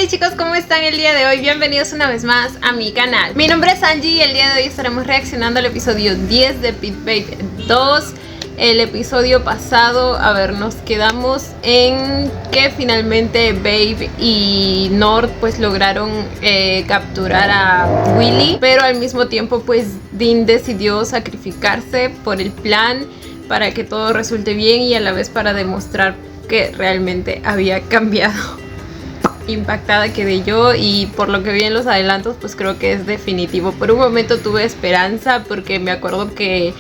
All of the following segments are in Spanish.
Hey chicos, ¿cómo están el día de hoy? Bienvenidos una vez más a mi canal. Mi nombre es Angie y el día de hoy estaremos reaccionando al episodio 10 de Pet Babe 2. El episodio pasado, nos quedamos en que finalmente Babe y Nord pues lograron capturar a Willy, pero al mismo tiempo pues Dean decidió sacrificarse por el plan para que todo resulte bien y a la vez para demostrar que realmente había cambiado. Impactada quedé yo y por lo que vi en los adelantos pues creo que es definitivo. Por un momento tuve esperanza porque me acuerdo que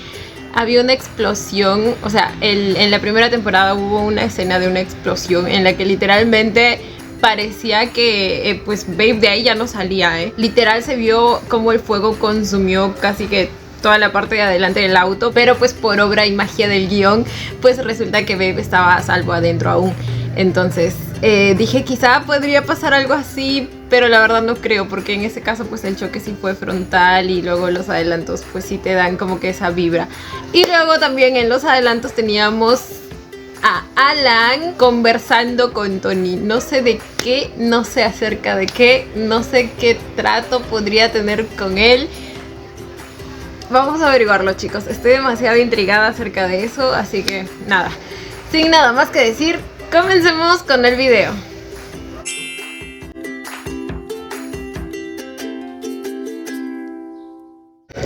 había una explosión, o sea, en la primera temporada hubo una escena de una explosión en la que literalmente parecía que pues Babe de ahí ya no salía, Literal se vio como el fuego consumió casi que toda la parte de adelante del auto, pero pues por obra y magia del guión pues resulta que Babe estaba a salvo adentro aún. Entonces dije quizá podría pasar algo así, pero la verdad no creo, porque en ese caso pues el choque sí fue frontal y luego los adelantos pues sí te dan como que esa vibra. Y luego también en los adelantos teníamos a Alan conversando con Tony. No sé de qué, no sé acerca de qué, no sé qué trato podría tener con él. Vamos a averiguarlo, chicos. Estoy demasiado intrigada acerca de eso, así que nada. Sin nada más que decir, comencemos con el video.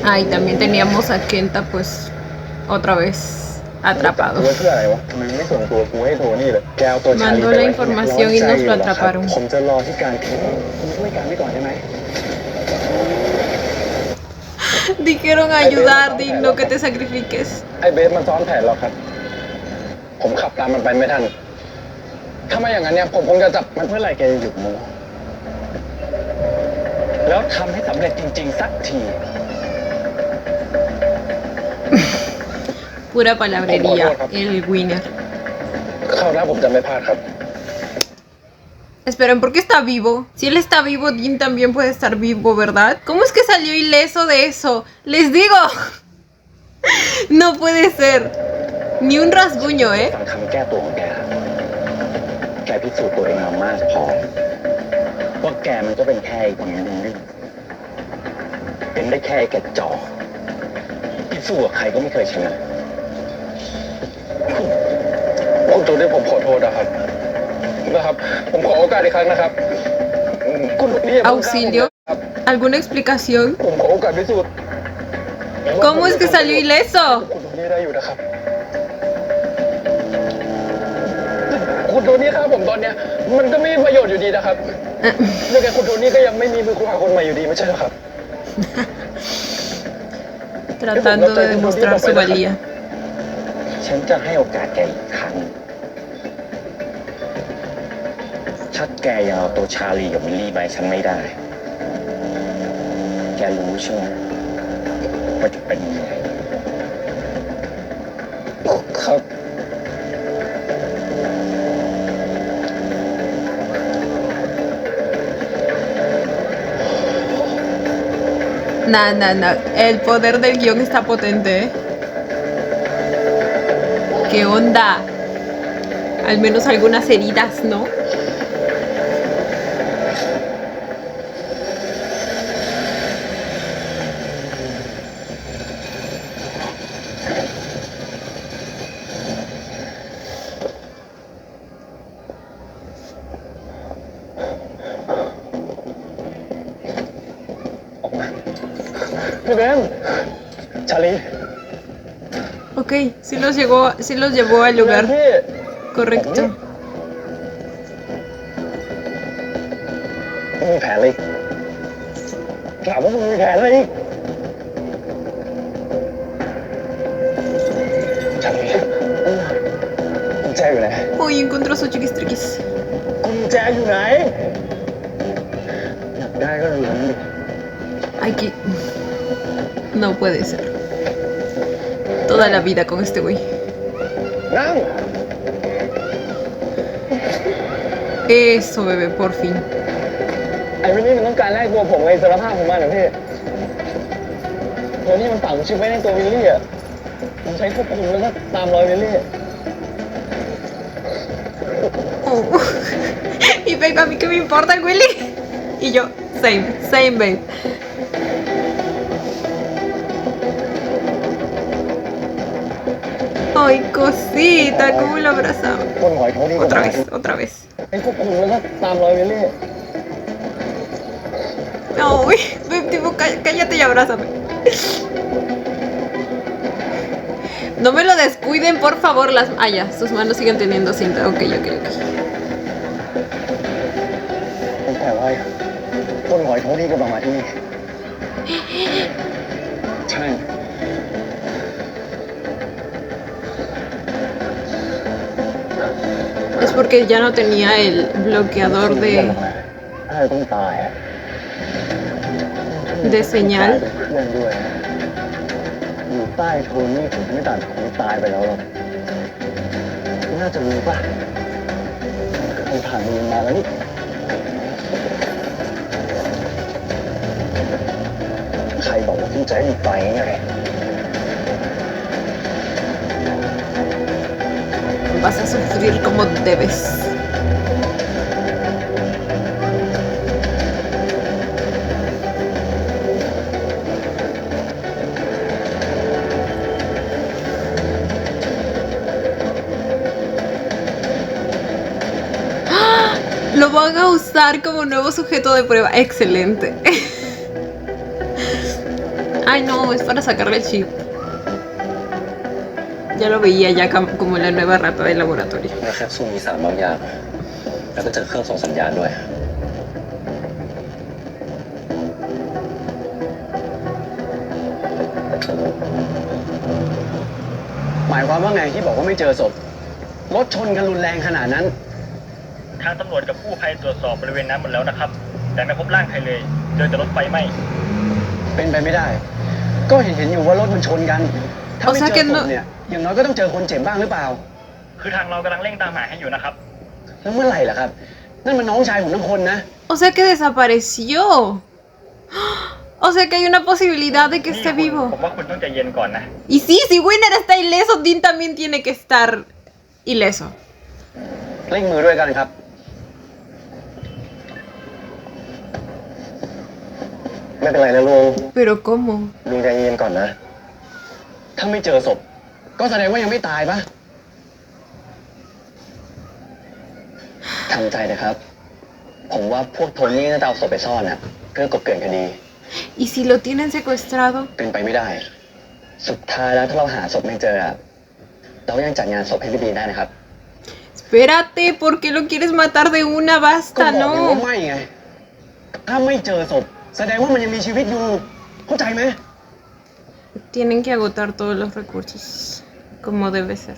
Ah, y también teníamos a Kenta pues otra vez atrapado. Mandó la información y nos lo atraparon. Dijeron ayudar, digno que te sacrifiques. Pura palabrería, el winner. Esperen, ¿por qué está vivo? Si él está vivo, Dean también puede estar vivo, ¿verdad? ¿Cómo es que salió ileso de eso? ¡Les digo! No puede ser. Ni un rasguño, ¿eh? Auxilio. ¿Alguna explicación? ¿Cómo es que salió ileso? Tratando de demostrar su valía. Nah. El poder del guión está potente, ¿eh? ¿Qué onda? Al menos algunas heridas, ¿no? Ok, sí los llevó al lugar correcto. Uy, encontró su chiquistriquis. Ay, que... No puede ser. Toda la vida con este güey. Eso, bebé, por fin. Oh. Y babe, a mí qué me importa, Willy. Y yo, same, babe. Ay, cosita, cómo lo abrazaba. Otra vez. Ay, babe, tipo, cállate y abrázame. No me lo descuiden, por favor. Ah, ya, sus manos siguen teniendo cinta. Ok. แต่ว่าต้นหอยท้องที่กำลังมาที่นี่ใช่ Es porque ya no tenía el bloqueador de señal. อยู่ใต้โทนนี่ผมไม่ต่างคงตายไปแล้วหรอกน่าจะรู้ป่ะคงผ่านมือมาแล้วนี่ ใครบอกว่าพี่จะให้ไปไง Vas a sufrir como debes. Lo van a usar como nuevo sujeto de prueba. Excelente. Ay, no, es para sacarle el chip. Ya lo veía ya como la nueva rata del laboratorio. ในแคปซูลมีสารบางอย่างแล้วก็เจอเครื่องส่งสัญญาณด้วยหมายความว่าไงที่บอกว่าไม่เจอศพรถชนกันรุนแรงขนาดนั้น ทางตำรวจกับกู้ภัยตรวจสอบบริเวณนั้นหมดแล้วนะครับแต่ไม่พบร่างใครเลยเจอแต่รถไฟไหม้เป็นไปไม่ได้ก็เห็นอยู่ว่ารถมันชนกันถ้าไม่เจอศพเนี่ยอย่างน้อยก็ต้องเจอคนเจ็บบ้างหรือเปล่าคือทางเรากำลังเร่งตามหาให้อยู่นะครับแล้วเมื่อไหร่ล่ะครับนั่นมันน้องชายผมทั้งคนนะ O sea que desapareció. O sea que hay una posibilidad de que esté vivo. ผมว่าคุณต้องใจเย็นก่อนนะ Y sí, si Winner está ileso, Dean también tiene que estar ileso. เร่งมือด้วยกันครับไม่เป็นไรนะลุง Pero ¿cómo? ลุงใจเย็นก่อนนะถ้าไม่เจอศพก็แสดงว่ายังไม่ตายปะทำใจนะครับผมว่าพวกโทนี่น่าจะเอาศพไปซ่อนนะเพื่อกบเกินคดี ¿Y si lo tienen secuestrado? เป็นไปไม่ได้สุดท้ายแล้วถ้าเราหาศพไม่เจอเรายังจัดงานศพให้พี่บีได้นะครับ Espérate, ¿por qué lo quieres matar de una? ก็ Basta, บอกอยู่ว่า ¿no? ไม่ไงถ้าไม่เจอศพแสดงว่ามันยังมีชีวิตอยู่เข้าใจไหม Tienen que agotar todos los recursos, como debe ser.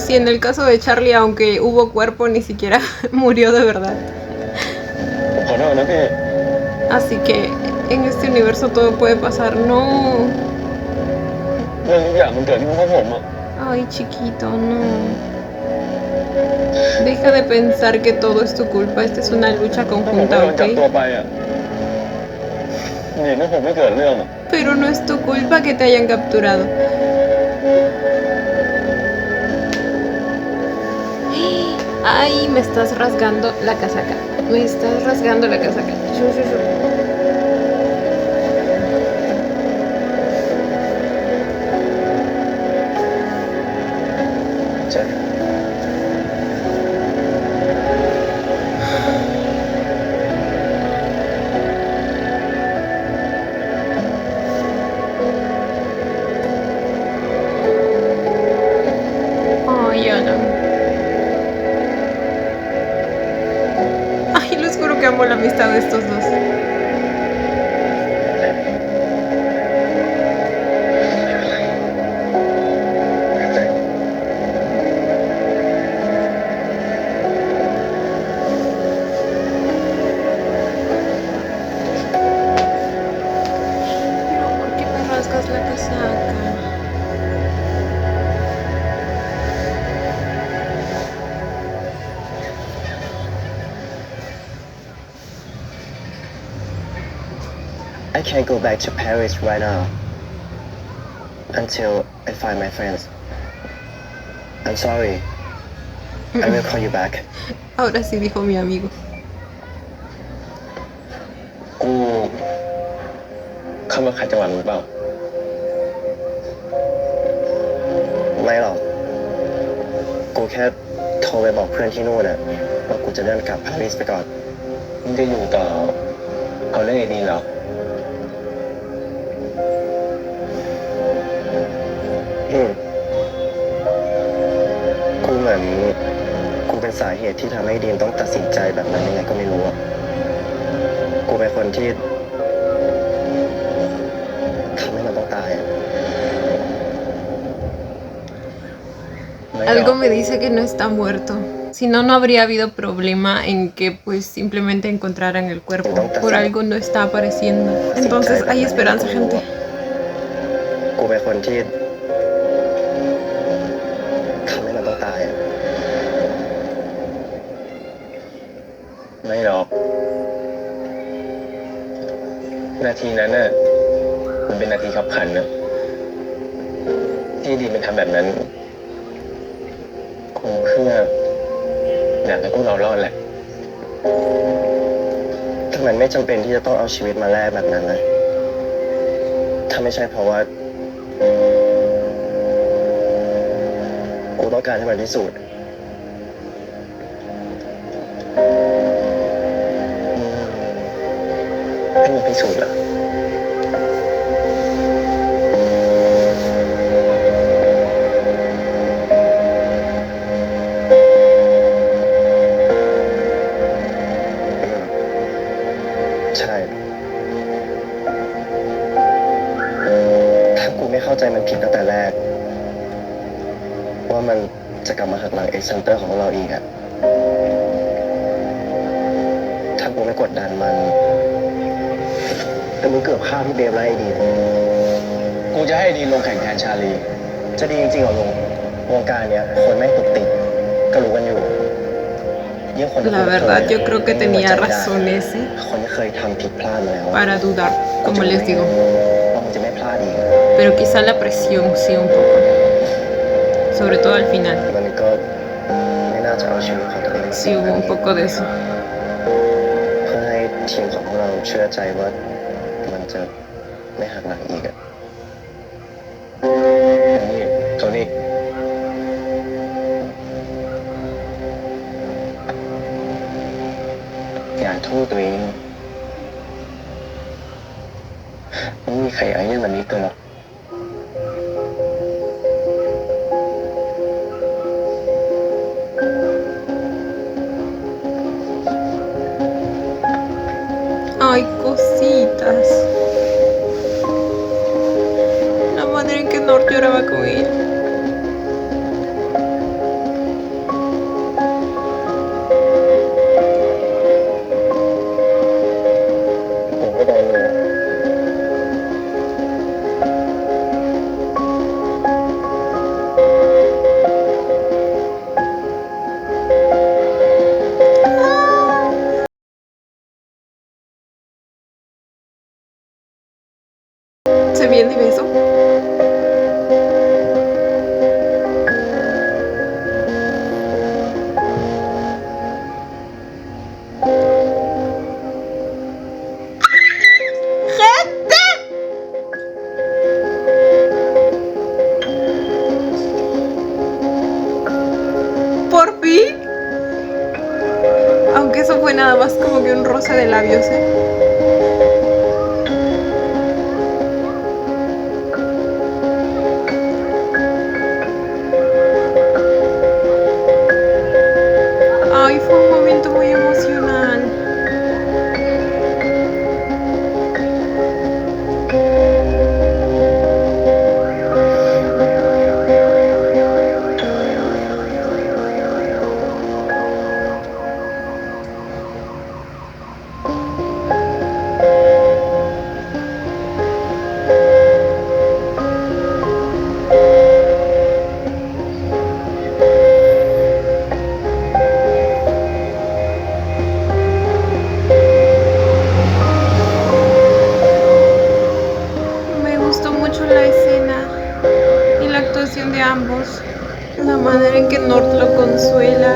Si en el caso de Charlie, aunque hubo cuerpo, ni siquiera murió de verdad. Así que en este universo todo puede pasar. No. Ay, chiquito, no. Deja de pensar que todo es tu culpa. Esta es una lucha conjunta, ¿ok? Pero no es tu culpa que te hayan capturado. Ay, me estás rasgando la casaca. Me estás rasgando la casaca. Ay, Ana. Ay, les juro que amo la amistad de estos dos. I can't go back to Paris right now until I find my friends. I'm sorry. I will call you back. Ahora sí dijo mi amigo. กูเข้ามาขัดจังหวะมึงเปล่าไม่หรอกกูแค่โทรไปบอกเพื่อนที่นู่นน่ะว่ากูจะเดินกลับปารีสไปก่อนมึงจะอยู่ต่อเอาเรื่องไอ้ดีเหรอกูเหมือนกูเป็นสาเหตุที่ทำให้ดีนต้องตัดสินใจแบบนั้นยังไงก็ไม่รู้อะกูเป็นคนที่ทำให้มันต้องตายอะ Algo me dice que no está muerto. Si no, no habría habido problema en que pues simplemente encontraran el cuerpo. Por algo no está apareciendo. Entonces hay esperanza, gente. กูเป็นคนที่ทำให้มันต้องตายอะไม่หรอกนาทีนั้นน่ะมันเป็นนาทีขับขันนะที่ดีมันทำแบบนั้นคงเพื่ออยากให้พวกเรารอดแหละแต่มันไม่จำเป็นที่จะต้องเอาชีวิตมาแลกแบบนั้นนะถ้าไม่ใช่เพราะว่ากูต้องการให้มันพิสูจน์ให้มันพิสูจน์เหรอใช่ถ้ากูไม่เข้าใจมันผิดตั้งแต่แรกว่ามันจะกลับมาหักหลังเอ็กซ์เซนเตอร์ของเราอีกอะถ้ากูไม่กดดันมันแต่มึงเกือบฆ่าพี่เบฟแล้วไอ้ดีกูจะให้ดีลงแข่งแทนชาลี จะดีจริงๆเหรอลุงวงการเนี้ยคนแม่งตุกติดก็รู้กันอยู่ La verdad, yo creo que tenía razón ese คนที่เคยทำผิดพลาดมาแล้ว para dudar, como les digo. ว่ามึงจะไม่พลาดอีก Pero quizá la presión sí un poco. Sobre todo al final. มันก็ไม่น่าจะเอาชีวิตของตัวเอง Sí hubo un poco de eso. เพื่อให้ทีมของเราเชื่อใจว่ามันจะไม่หักหลังอีกอะนี่โทนี่อย่าโทษตัวเองไม่มีใครเอาเรื่องแบบนี้ตัวหรอก Ay, cositas. La manera en que Nord lloraba con él. Se viene y beso. ¡Gente! Por fin. Aunque eso fue nada más como que un roce de labios, ¿eh? Ay, fue un momento muy emocional. manera en que North lo consuela.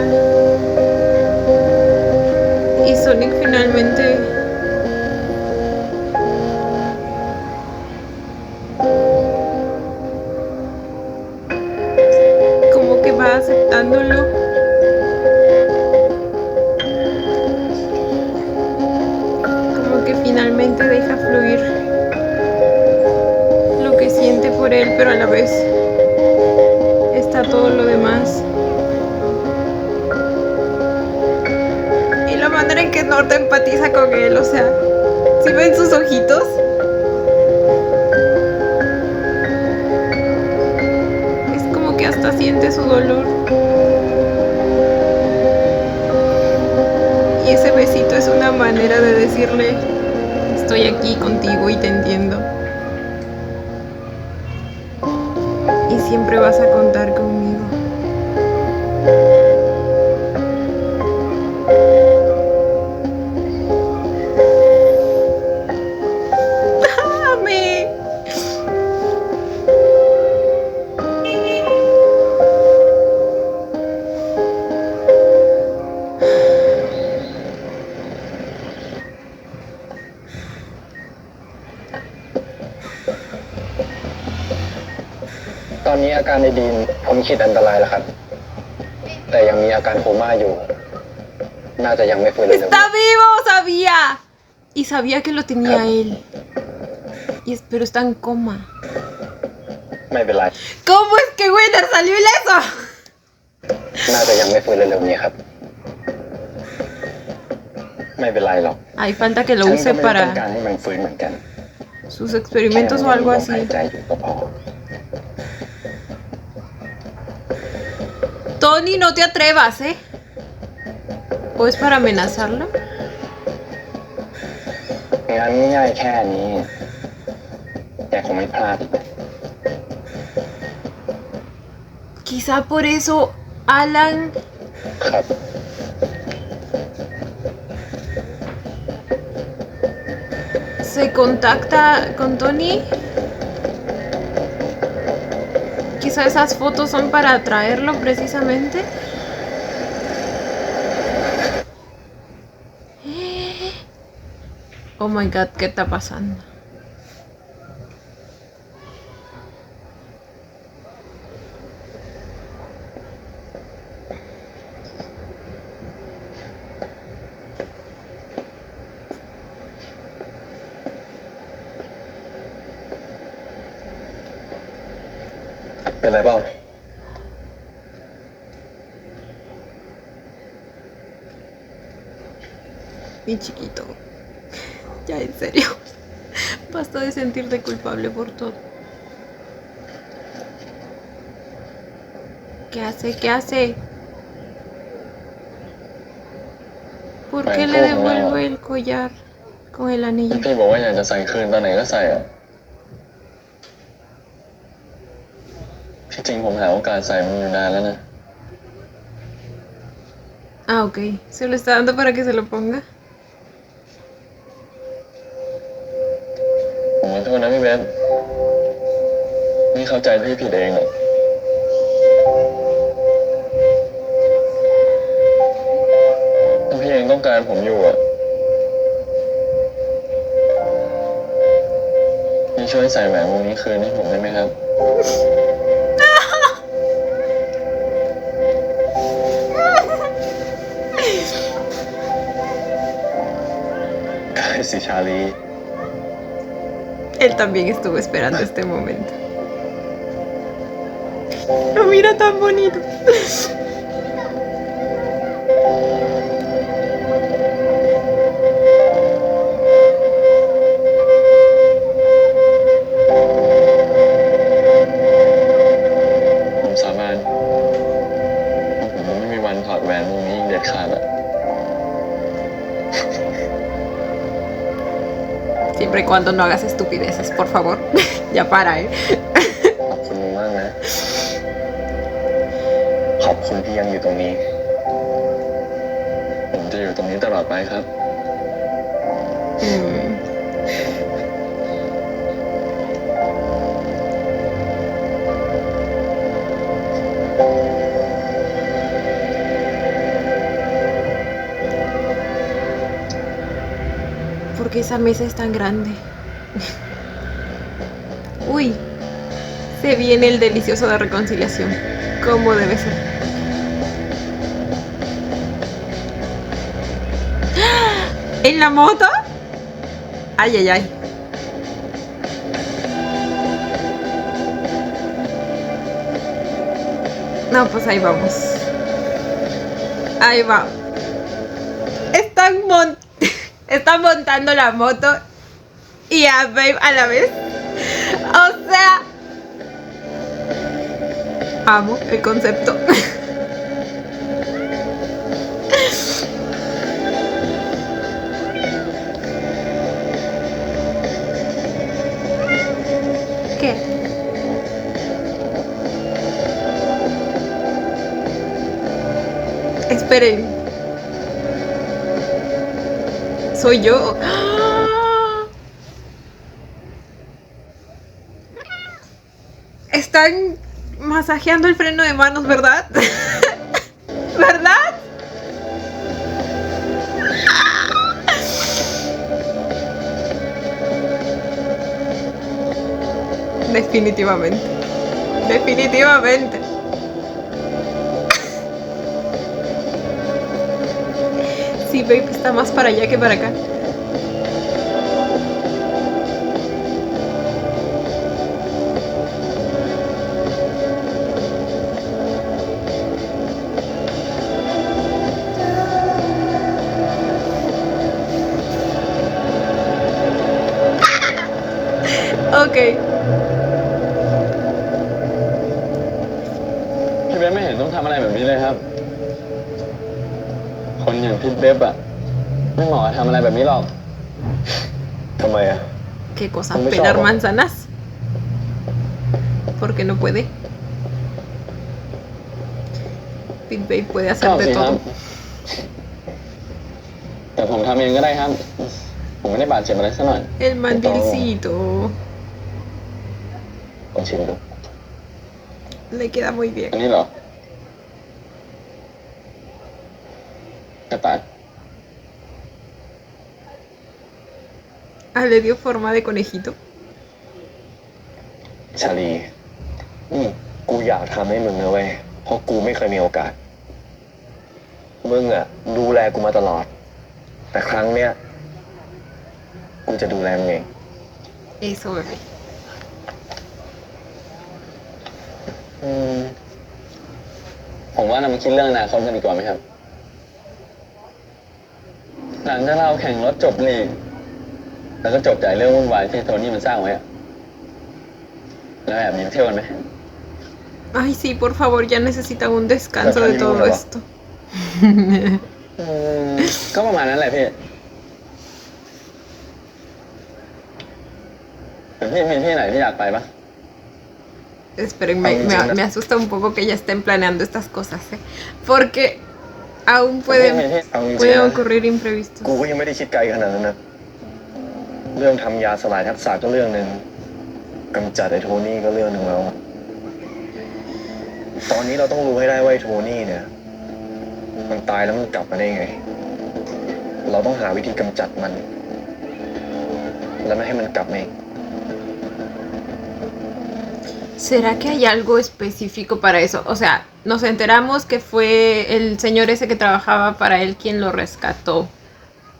Y Sonic finalmente como que va aceptándolo. Como que finalmente deja fluir lo que siente por él, pero a la vez está todo lo demás. Y la manera en que North empatiza con él, o sea, si ven sus ojitos, es como que hasta siente su dolor. Y ese besito es una manera de decirle: estoy aquí contigo y te entiendo. Y siempre vas a contar conmigo. ¡Amé!ตอนนี้อาการในดีนพ้นขีดอันตรายแล้วครับ แต่ยังมีอาการโคม่าอยู่ น่าจะยังไม่ฟื้นเร็ว ¡Está vivo! ¡Sabía! Y sabía que lo tenía él. Pero está en coma. ๆไม่เป็นไร ¿Cómo es que Winter salió ileso? น่าจะยังไม่ฟื้นเร็วๆนี้ครับ ไม่เป็นไรหรอก Hay falta que lo ฉัน use ก็ไม่ได้ต้อง para การให้มันฟื้นเหมือนกัน sus experimentos o algo หาย así. ใจอยู่ก็พอ Tony, no te atrevas, ¿eh? ¿O es para amenazarlo? งั้นง่ายแค่นี้แกคงไม่พลาดอีก Quizá por eso Alan ครับ se contacta con Tony. Quizá esas fotos son para atraerlo precisamente. Oh my god, ¿qué está pasando? ¿เป็นไรเปล่า Mi chiquito. Ya, en serio. Basta de sentirte culpable por todo. ¿Qué hace? ¿Qué hace? ¿Por qué le devuelvo el collar con el anillo? พี่บอกว่าอยากจะใส่คืนตอนไหนก็ใส่อะที่จริงผมหาโอกาสใส่มันอยู่นานแล้วนะ Ah, ok. ¿Se lo está dando para que se lo ponga? ผมขอโทษนะพี่เบนนี่เข้าใจพี่ผิดเองอะถ้าพี่เองต้องการผมอยู่อะพี่ช่วยใส่แหวนวงนี้คืนให้ผมได้ไหมครับ ได้สิชาลี Él también estuvo esperando este momento. Lo mira tan bonito. ผมสาบานว่าผมไม่มีวันถอดแหวนวงนี้เด็ดขาดอะ Siempre y cuando no hagas estupideces, por favor. Ya para, ¿eh? ขอบคุณมากนะ ขอบคุณที่ยังอยู่ตรงนี้ ผมจะอยู่ตรงนี้ตลอดไปครับ Mm. porque esa mesa es tan grande. Uy, se viene el delicioso de reconciliación, como debe ser. ¿En la moto? Ay, ay, ay. No, pues ahí vamos. Ahí va. Están montando la moto y a Babe a la vez. O sea, amo el concepto. ¿Qué? Esperen. ¿Soy yo? ¡Ah! Están masajeando el freno de manos, ¿verdad? ¿Verdad? Definitivamente. Definitivamente. Sí, Babe está más para allá que para acá. Ok. พี่เบฟไม่เห็นต้องทำอะไรแบบนี้เลยครับ คนอย่างพี่เบฟอะไม่เหมาะกับทำอะไรแบบนี้หรอก ทำไมอ่ะ ¿Qué cosa? ¿Dónde ¿Pelar estaba? manzanas? Porque no puede. Pit Babe puede ชอบ hacer สิ de ครับ todo. แต่ผมทำเองก็ได้ครับ ผมไม่ได้บาดเจ็บอะไรซะหน่อย El mandilcito. ลองชิมดู Le queda muy อัน bien. นี้เหรอ กระต่าย Ah, le dio forma de conejito. ชาลีกูอยากทำให้มึงนะเว้ย เพราะกูไม่เคยมีโอกาส มึงอ่ะ ดูแลกูมาตลอด แต่ครั้งเนี้ย กูจะดูแลมึงเอง Eso, bebé. ผมว่าเรามาคิดเรื่องอนาคตกันดีกว่าไหมครับ หลังจากเราแข่งรถจบลีก แล้วก็จบจากเรื่องวุ่นวายที่โทนี่มันสร้างไว้อะแล้วแอบหนีไปเที่ยวกันไหม Ay, sí, por favor, ya necesitan un descanso de todo esto. ก็ประมาณนั้นแหละพี่พี่มีที่ไหนที่อยากไปปะ Esperen, me asusta un poco que ya estén planeando estas cosas, ¿eh? Porque aún เอาจริงๆ pueden นะ ocurrir imprevistos. กูก็ยังไม่ได้คิดไกลขนาดนั้นนะ เรื่องทำยาสลายทักษะก็เรื่องหนึ่งกำจัดไอ้โทนี่ก็เรื่องหนึ่งแล้ว ตอนนี้เราต้องรู้ให้ได้ว่าไอ้โทนี่เนี่ย มันตายแล้วมันกลับมาได้ไง เราต้องหาวิธีกำจัดมัน แล้วไม่ให้มันกลับมาอีก ¿Será que hay algo específico para eso? O sea, nos enteramos que fue el señor ese que trabajaba para él quien lo rescató.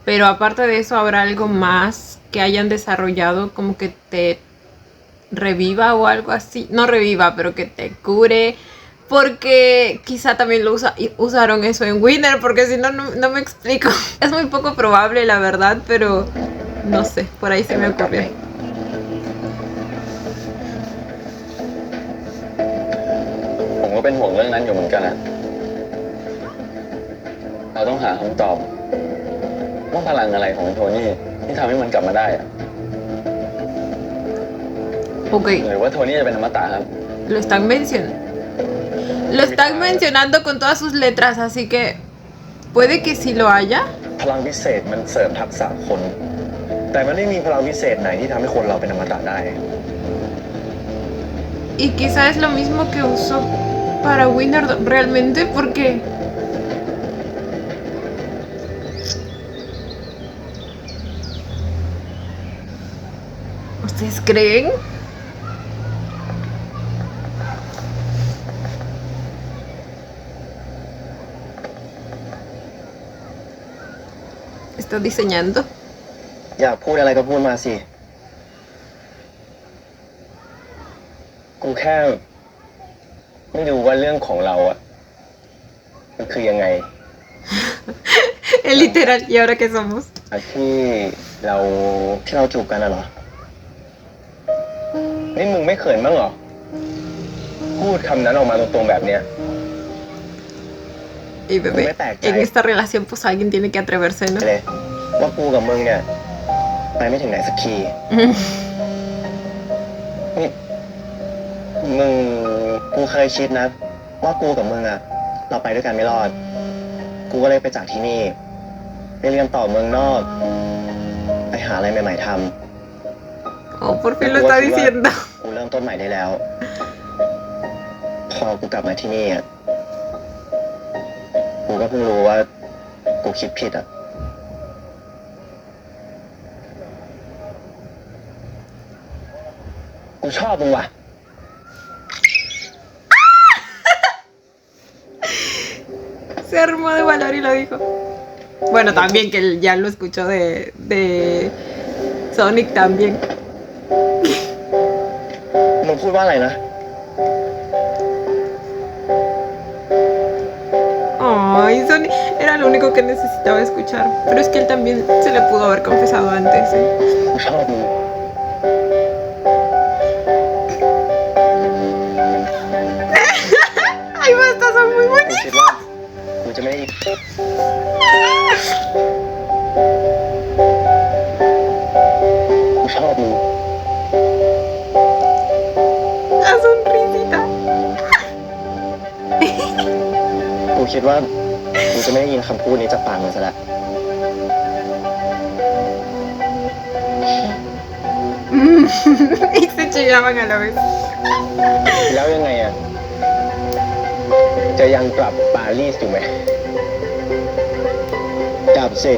Pero aparte de eso, ¿habrá algo más que hayan desarrollado como que te reviva o algo así? No reviva, pero que te cure. Porque quizá también usaron eso en Winner, porque si no, no me explico. Es muy poco probable, la verdad, pero no sé, por ahí se me ocurrió. ผมก็เป็นห่วงเรื่องนั้นอยู่เหมือนกันนะเราต้องหาคำตอบว่าพลังอะไรของโทนี่ที่ทำให้มันกลับมาได้อะ Ok, หรือว่าโทนี่จะเป็นอมตะครับ lo están mencionando. Lo están mencionando con todas sus letras, así que puede que sí lo haya. พลังพิเศษมันเสริมทักษะคน แต่มันไม่มีพลังพิเศษไหนที่ทำให้คนเราเป็นอมตะได้ Y quizá es lo mismo que usó para Winner realmente, porque ¿Ustedes creen? ¿Estás diseñando? อยากพูดอะไรก็พูดมาสิ กูแค่ไม่รู้ว่าเรื่องของเราอะมันคือยังไง Es literal, ¿y ahora qué somos? ที่เราจูบกันน่ะเหรอ นี่มึงไม่เขินบ้างเหรอ พูดคำนั้นออกมาตรงๆแบบเนี้ย Y bebé, en esta relación pues alguien tiene que atreverse, ¿no? เลยว่ากูกับมึงเนี่ยไปไม่ถึงไหนสักทีนี่กูเคยคิดนะ ว่ากูกับมึงอะเราไปด้วยกันไม่รอด กูก็เลยไปจากที่นี่ไปเรียนต่อเมืองนอก ไปหาอะไรใหม่ๆทำ Oh, por fin lo está diciendo. กูเริ่มต้นใหม่ได้แล้ว พอกูกลับมาที่นี่อะกูก็เพิ่งรู้ว่ากูคิดผิดอะกูชอบมึงว่ะ Se armó de valor y lo dijo. Bueno, también que él ya lo escuchó de Sonic también. มึงพูดว่าอะไรนะ Ay, Sonic era lo único que necesitaba escuchar. Pero es que él también se le pudo haber confesado antes, ¿eh? กูชอบมึง Ay, basta, son muy กู bonitos. คิดว่ากูจะไม่กูชอบมึง La sonrisita. กูคิดว่ากูจะไม่ได้ยินคำพูดนี้จากปากมึงซะแล้ว Y se chillaban a la vez. แล้วยังไงอ่ะ จะยังกลับปารีสอยู่ไหม กลับสิ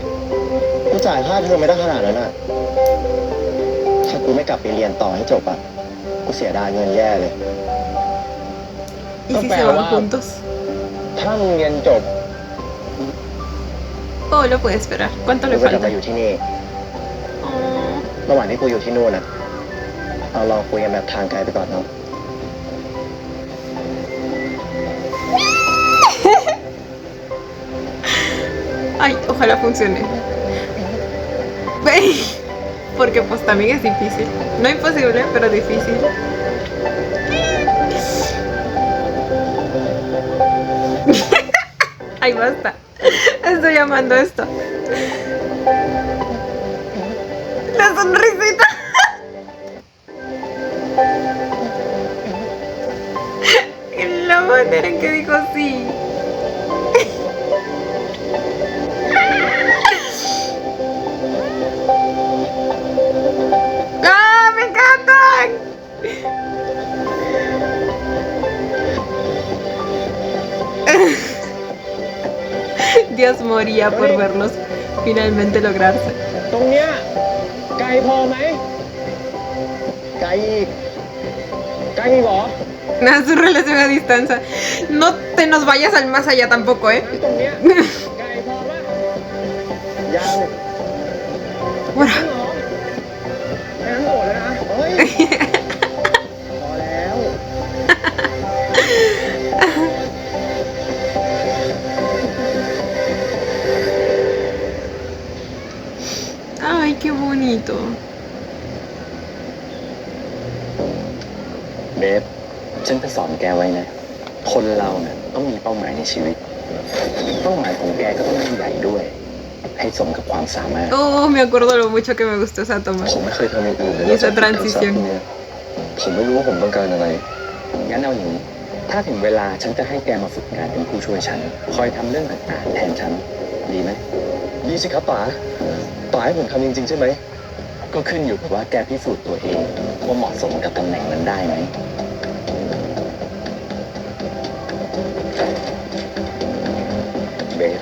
กูจ่ายค่าเทอมไม่ได้ขนาดนั้นอ่ะ ถ้ากูไม่กลับไปเรียนต่อให้จบอ่ะ กูเสียดายเงินแย่เลย ¿Y si se van juntos? ถ้ามึงเรียนจบ Oh, lo puede esperar. ¿Cuánto กู le ก็จะ falta? มาอยู่ที่นี่ Oh. ระหว่างที่กูอยู่ที่นู่นนะเราลองคุยกันแบบทางไกลไปก่อนเนาะ Ay, ojalá funcione. Ve, porque pues también es difícil. No imposible, pero difícil. Ay, basta. Estoy amando esto. La sonrisita. La manera en que dijo sí. ¡Ah, me encantan! Dios moría por verlos finalmente lograrse. ตรงเนี้ยไกลพอไหม ไกลอีก ไกลอีกเหรอ Nada, su relación a distancia. No te nos vayas al más allá tampoco, ¿eh? ตรงเนี้ย ไกลพอปะยัง Bueno. แอนโหดเลยนะเฮ้ย พอแล้ว Ay, qué bonito. เบสฉันจะสอนแกไว้นะ คนเราเนี่ยต้องมีเป้าหมายในชีวิต เป้าหมายของแกก็ต้องยิ่งใหญ่ด้วย ให้สมกับความสามารถ Oh, me acuerdo lo mucho que me gustó esa toma. ผมไม่เคยทำอย่างอื่นเลย Y esa transición. ผมไม่รู้ว่าผมต้องการอะไร งั้นเอาอย่างนี้ ถ้าถึงเวลาฉันจะให้แกมาฝึกงานเป็นผู้ช่วยฉัน คอยทำเรื่องต่างๆแทนฉัน ดีไหม ดีสิครับป๋าป๋าให้ผมทำจริงๆใช่ไหม ก็ขึ้นอยู่กับว่าแกพิสูจน์ตัวเองว่าเหมาะสมกับตำแหน่งนั้นได้ไหม เบส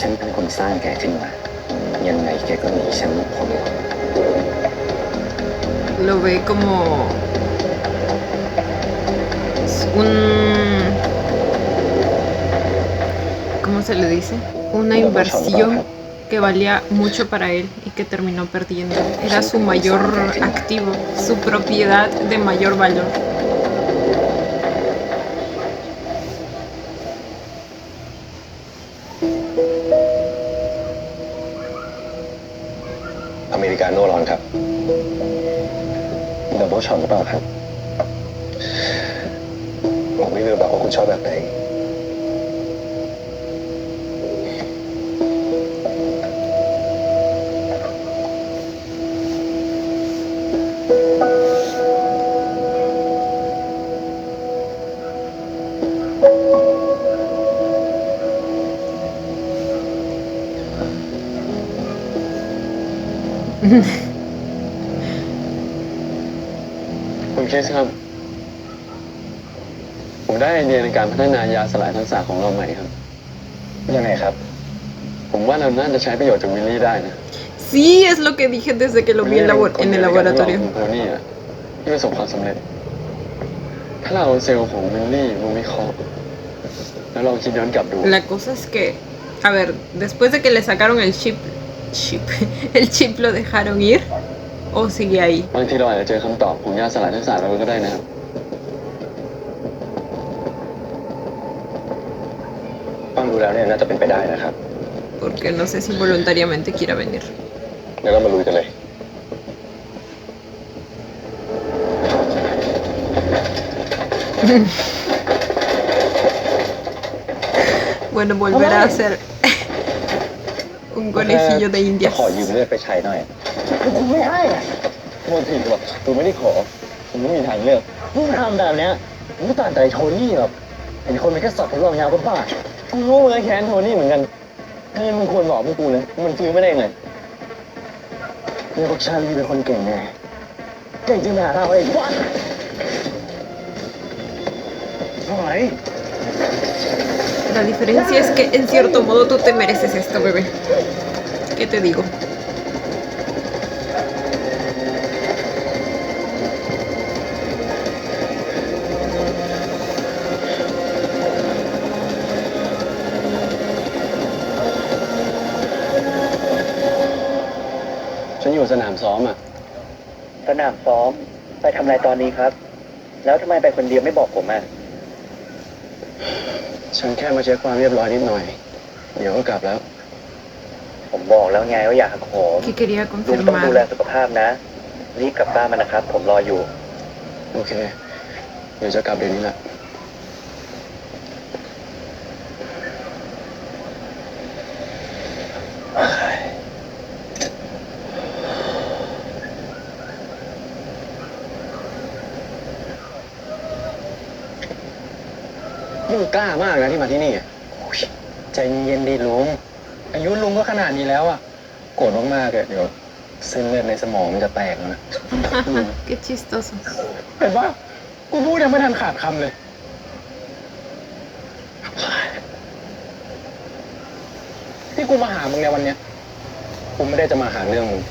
ฉันเป็นคนสร้างแกขึ้นมา ยังไงแกก็หนีฉันไม่พ้นหรอก lo ve como ¿cómo se le dice? Una inversión que valía mucho para él y que terminó perdiendo. Era su mayor activo, su propiedad de mayor valor. Americano ร้อนครับดับเบิลช็อตหรือเปล่าครับผมไม่รู้หรอกว่าคุณชอบแบบไหน คุณคริสครับ ผมได้ไอเดียในการพัฒนายาสลายทักษะของเราใหม่ครับ ยังไงครับ ผมว่าเราน่าจะใช้ประโยชน์จากวิลลี่ได้นะ Sí, es lo que dije desde que lo vi en el laboratorio. โทนี่อ่ะที่ประสบความสำเร็จ ถ้าเราเอาเซลล์ของวิลลี่มาวิเคราะห์แล้วเราคิดย้อนกลับดู La cosa es que, a ver, después de que le sacaron el el chip lo dejaron ir o sigue ahí. บางทีเราอาจจะเจอคำตอบของยาสลายทักษะเราก็ได้นะครับ ฟังดูแล้วเนี่ยน่าจะเป็นไปได้นะครับ Porque no sé si voluntariamente quiera venir. งั้นเรามาลุยกันเลย Bueno, volverá a ser un conejillo de จะ indias. ขอยืมเลือดไปใช้หน่อยกูไม่ให้อะโมผิดหรอกกูไม่ได้ขอผมไม่มีทางเลือกมึงทำแบบเนี้ยมึงไม่ต่างใจโทนี่หรอกเห็นคนเป็นแค่สัตว์ทดลองยาบ้าๆกูรู้มึงแค้นโทนี่เหมือนกันถ้ามึงควรบอกพวกกูนะมันฟื้นไม่ได้ไงเนี่ยพวกชาลีเป็นคนเก่งไงเก่งจริงไปหาทางเอาเองวันถอย La diferencia es que en cierto modo tú te mereces esto, bebé. ¿Qué te digo? ฉันอยู่สนามซ้อมอ่ะ สนามซ้อมไปทำอะไรตอนนี้ครับ แล้วทำไมไปคนเดียวไม่บอกผมอ่ะ ฉันแค่มาเช็คความเรียบร้อยนิดหน่อย เดี๋ยวก็กลับแล้ว ผมบอกแล้วไงว่าอย่าหักโหม Que quería ลุงต้องดูแล confirmar. สุขภาพนะ รีบกลับบ้านมานะครับ ผมรออยู่ โอเค เดี๋ยวจะกลับเดี๋ยวนี้แหละ มึงกล้ามากนะที่มาที่นี่อะใจเย็นดีลุงอายุลุงก็ขนาดนี้แล้วอ่ะโกรธมากๆอะเดี๋ยวเส้นเลือดในสมองมันจะแตกแล้วนะ Qué chistoso. เห็นปะกูพูดยังไม่ทันขาดคำเลย ที่กูมาหามึงในวันเนี้ยกูไม่ได้จะมาหาเรื่องมึง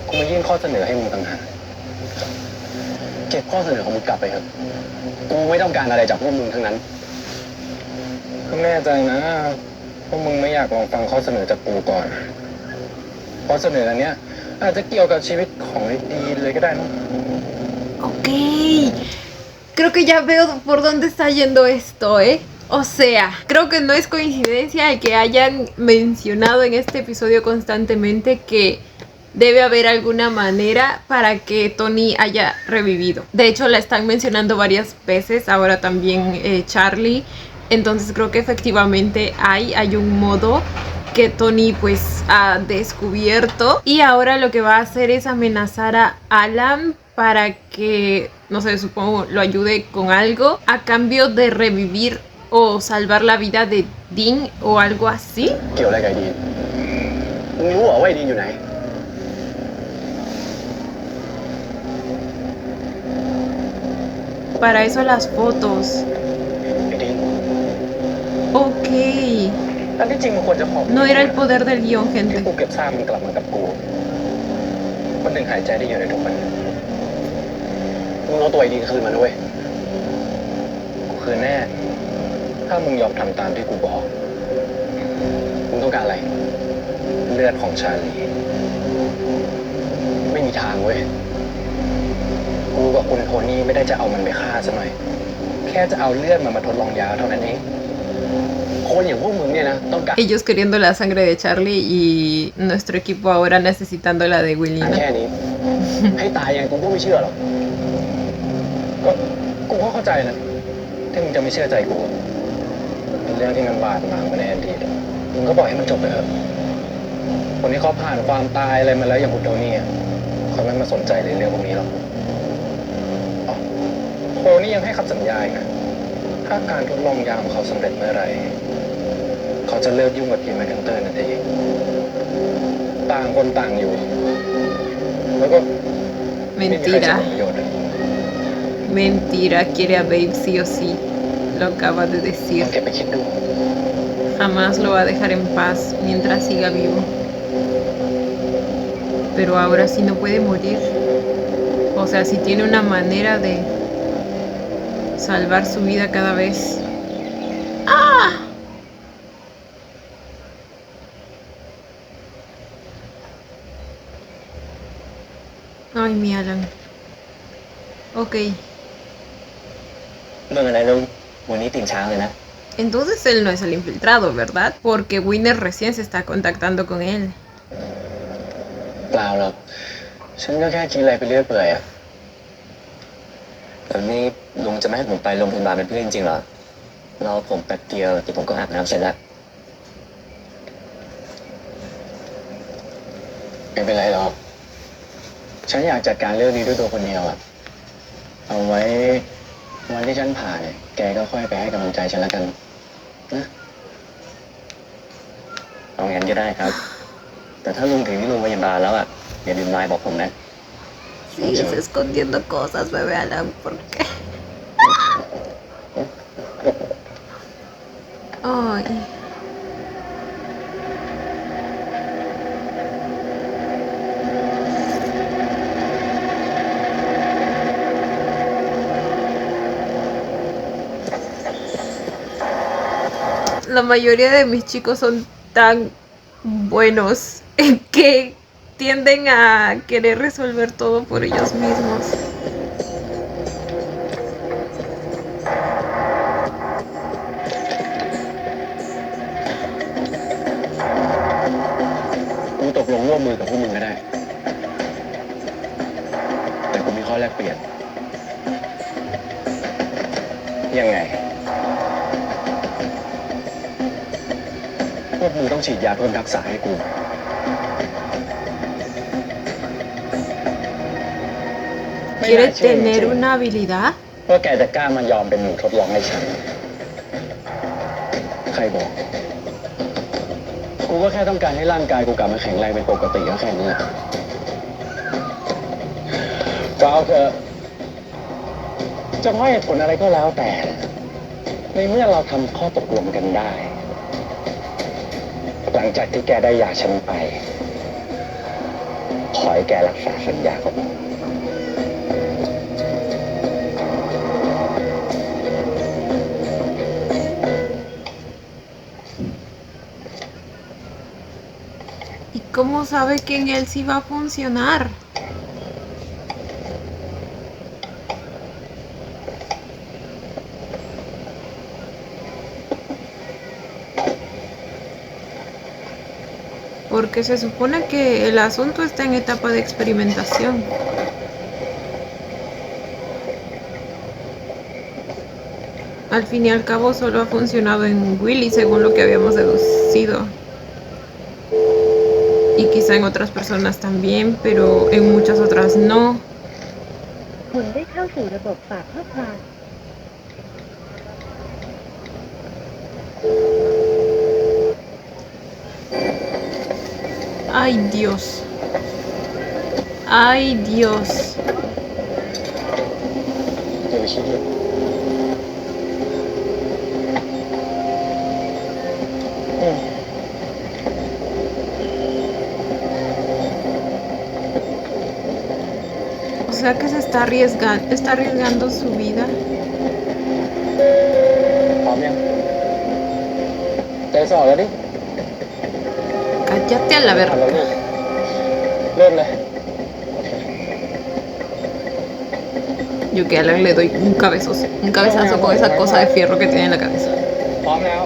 กูมายื่นข้อเสนอให้มึงต่างหากเก็บข้อเสนอของมึงกลับไปเถอะกูไม่ต้องการอะไรจากพวกมึงทั้งนั้นกูแน่ใจนะพวกมึงไม่อยากลองฟังข้อเสนอจากกูก่อนข้อเสนออันเนี้ยอาจจะเกี่ยวกับชีวิตของไอ้ดีเลยก็ได้นะ Ok. Creo que ya veo por dónde está yendo esto, ¿eh? O sea, creo que no es coincidencia el que hayan mencionado en este episodio constantemente que debe haber alguna manera para que Tony haya revivido. De hecho, la están mencionando varias veces, ahora también Charlie. Entonces creo que efectivamente hay un modo que Tony pues ha descubierto. Y ahora lo que va a hacer es amenazar a Alan para que, no sé, supongo lo ayude con algo a cambio de revivir o salvar la vida de Dean o algo así. เกี่ยวอะไรกับไอ้ดีนมึงรู้เหรอว่าไอ้ดีนอยู่ไหน Para eso las fotos. ไอ้ดีน Ok. อันที่จริงมันควรจะขอบ No era el poder del guión, ที่ gente. กูเก็บซากมันกลับมากับกูคนหนึ่งหายใจได้อยู่ในทุกวัน มึงเอาตัวไอ้ดีคืนมาด้วยกูคืนแน่ ถ้ามึงยอมทำตามที่กูบอก มึงต้องการอะไร เลือดของชาลี ไม่มีทางเว้ย กูกับคุณโทนี่ไม่ได้จะเอามันไปฆ่าซะหน่อย แค่จะเอาเลือดมันมาทดลองยาเท่านั้นเอง คนอย่างพวกมึงเนี่ยนะต้องการ Ellos queriendo la sangre de Charlie y nuestro equipo ahora necesitando la de Willy, แค่ ¿no? นี้ ให้ตายยังกูก็ไม่เชื่อหรอก ก็กูก็เข้าใจนะถ้ามึงจะไม่เชื่อใจกูเป็นเรื่องที่มันบาดหมางมาในอดีตอะมึงก็ปล่อยให้มันจบไปเถอะคนที่เขาผ่านความตายอะไรมาแล้วอย่างคุณโทนี่อะเขาไม่มาสนใจในเรื่องพวกนี้หรอกอ๋อโทนี่ยังให้คำสัญญาอีกนะถ้าการทดลองยาของเขาสำเร็จเมื่อไหร่เขาจะเลิกยุ่งกับทีมแมคคันเตอร์นั่นเองต่างคนต่างอยู่ แล้วก็ไม่มีใครจะ Mentira. ผลประโยชน์เลย Mentira, quiere a Babe sí o sí. Lo acaba de ลอง decir. เก็บไปคิดดู Jamás lo va a dejar en paz mientras siga vivo. Pero ahora sí no puede morir. O sea, si tiene una manera de salvar su vida cada vez. ¡Ah! Ay, mi Alan. Ok. เรื่องอะไรลุงวันนี้ตื่นเช้าเลยนะ Entonces él no es el infiltrado, ¿verdad? Porque Winner recién se está contactando con él. เปล่าหรอก ฉันก็แค่คิดอะไรไปเรื่อยเปื่อยอะ แบบนี้ลุงจะไม่ให้ผมไปโรงพยาบาลเป็นเพื่อนจริงๆเหรอรอผมแป๊บเดียวเดี๋ยวผมก็อาบน้ำเสร็จแล้ว ไม่เป็นไรหรอก ฉันอยากจัดการเรื่องนี้ด้วยตัวคนเดียวอะเอาไว้วันที่ฉันผ่าเนี่ย แกก็ค่อยไปให้กำลังใจฉันแล้วกันนะ เอางั้นก็ได้ครับ แต่ถ้าลุงถึงที่โรงพยาบาลแล้วอ่ะอย่าลืมไลน์บอกผมนะ Sigues escondiendo cosas, bebé Alan, ¿por qué? Ay. La mayoría de mis chicos son tan buenos que tienden a querer resolver todo por ellos mismos. กูตกลงร่วมมือกับพวกมึงก็ได้ แต่กูมีข้อแลกเปลี่ยน ยังไง พวกมึงต้องฉีดยาเพิ่มทักษะให้กู ¿Quiere tener una habilidad? ว่าแกจะกล้ามายอมเป็นหนูทดลองให้ฉัน ใครบอก กูก็แค่ต้องการให้ร่างกายกูกลับมาแข็งแรงเป็นปกติก็แค่นี้แหละก็เอาเถอะจะให้เหตุผลอะไรก็แล้วแต่ ในเมื่อเราทำข้อตกลงกันได้ หลังจากที่แกได้ยาฉันไป ขอให้แกรักษาสัญญากับผม ¿Y cómo sabe que en él sí va a funcionar? Porque se supone que el asunto está en etapa de experimentación. Al fin y al cabo solo ha funcionado en Willy según lo que habíamos deducido. Y quizá en otras personas también, pero en muchas otras no. คุณได้เข้าสู่ระบบฝากข้อความ Ay Dios. Ay Dios. อย่าไปคิดเยอะ O sea que se está arriesgando su vida. พร้อมยังใจสอแล้วดิ Cállate a la ทำแล้ว verga. ลูกเริ่มเลย Yo que a Alan le doy un cabezazo con esa cosa de fierro que tiene en la cabeza. พร้อมแล้ว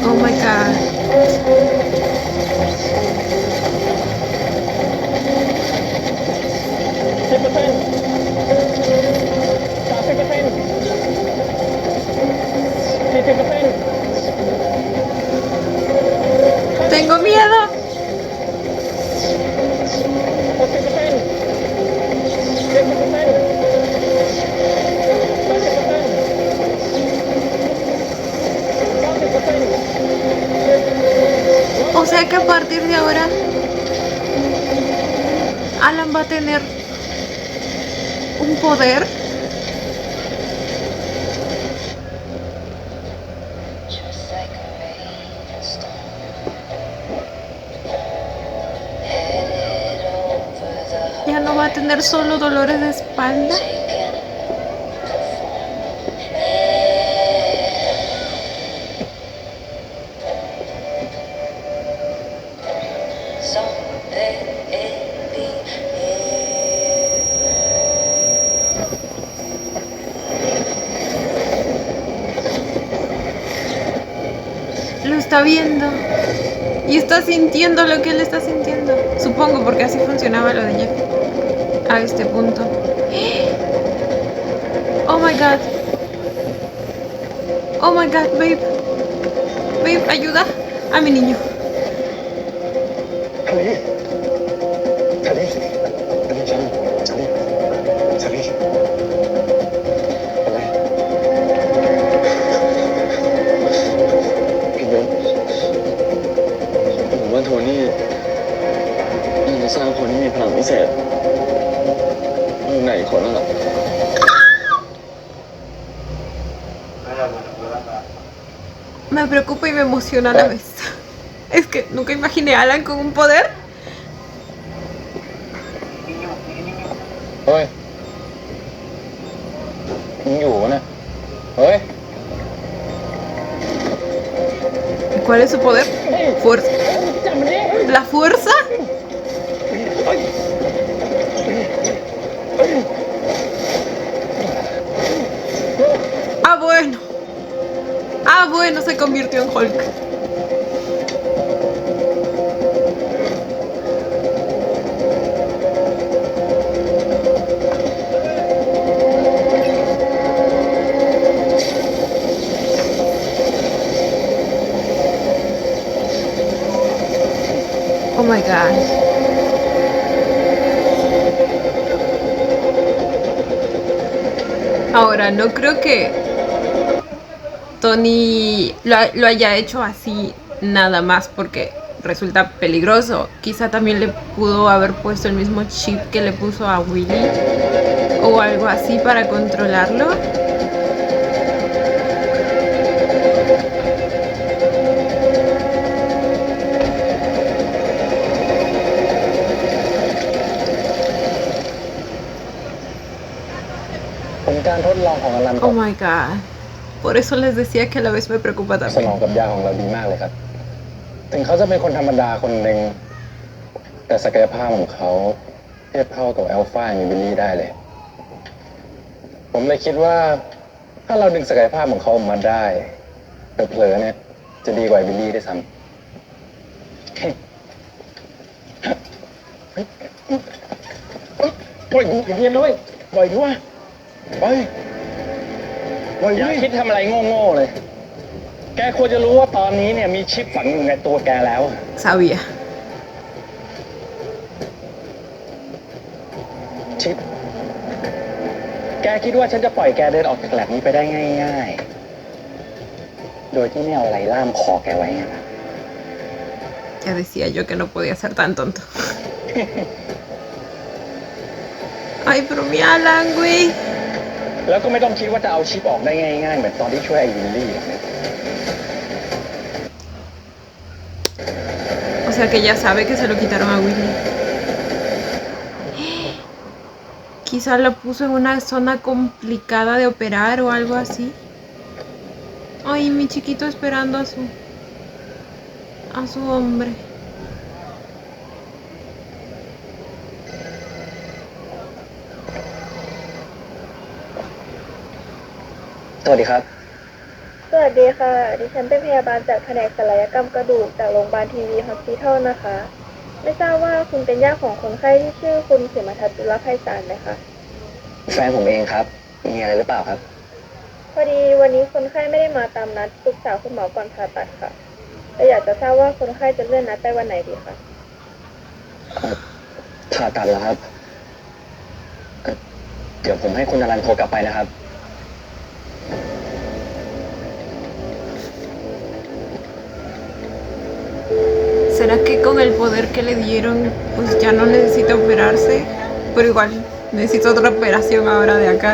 Oh my god. Tengo miedo. O sea que a partir de ahora Alan va a tener un poder. Ya no va a tener solo dolores de espalda. Lo está viendo y está sintiendo lo que él está sintiendo. Supongo porque así funcionaba lo de Jeff a este punto. Oh my god. Oh my god, babe. Babe, ayuda a mi niño. ชาลีชาลีชาลีชาลีชาลีอะไรพี่เบนผมว่าโทนี่น่าจะสร้างคนที่มีพลังพิเศษอยู่ไหนคนนั่นแหละ Me preocupa y me emociona a la vez. Es que nunca imaginé a Alan con un poder. เฮ้ยมึงอยู่นะเฮ้ย ¿Cuál es su poder? Fuerza. ¿La fuerza? Ah, bueno. Ah, bueno, se convirtió en Hulk. Oh my god. Ahora, no creo que Tony lo haya hecho así nada más porque resulta peligroso. Quizá también le pudo haber puesto el mismo chip que le puso a Willy o algo así para controlarlo. Oh my god. Por eso les decía que a la vez me preocupa สน también. องกับยาของเราดีมากเลยครับ ถึงเขาจะเป็นคนธรรมดาคนหนึ่งแต่ศักยภาพของเขาเทียบเท่ากับอัลฟาอย่างบิลลี่ได้เลย ผมเลยคิดว่า ถ้าเราดึงศักยภาพของเขาออกมาได้เผลอๆเนี่ยจะดีกว่าบิลลี่ด้วยซ้ำปล่อยกูอย่าเรียนด้วยปล่อยกูวะปล่อยอย่าคิดทำอะไรโง่ๆเลย แกควรจะรู้ว่าตอนนี้เนี่ยมีชิปฝังอยู่ในตัวแกแล้ว Sabía. ชิป แกคิดว่าฉันจะปล่อยแกเดินออกจากแลบนี้ไปได้ง่ายๆ โดยที่ไม่เอาอะไรล่ามคอแกไว้ไงล่ะ Ya decía yo que no podía ser tan tonto. Ay, pero mi Alan, güey. แล้วก็ไม่ต้องคิดว่าจะเอาชิปออกได้ง่ายๆเหมือนตอนที่ช่วยไอ้วิลลี่อะ O sea que ya sabe que se lo quitaron a Willy. Quizás lo puso en una zona complicada de operar o algo así. Ay, mi chiquito esperando a su hombre. สวัสดีครับ สวัสดีค่ะ ดิฉันเป็นพยาบาลจากแผนกศัลยกรรมกระดูกจากโรงพยาบาลทีวีฮอสพิทอลนะคะ ไม่ทราบว่าคุณเป็นญาติของคนไข้ที่ชื่อคุณเขมทัศน์จุลไพศาลไหมคะ แฟนผมเองครับ มีอะไรหรือเปล่าครับ พอดีวันนี้คนไข้ไม่ได้มาตามนัดปรึกษาคุณหมอก่อนผ่าตัดค่ะแต่อยากจะทราบว่าคนไข้จะเลื่อนนัดไปวันไหนดีคะ ผ่าตัดเหรอครับ เดี๋ยวผมให้คุณอรันโทรกลับไปนะครับ ¿Será que con el poder que le dieron, pues ya no necesita operarse? Pero igual necesita otra operación ahora de acá.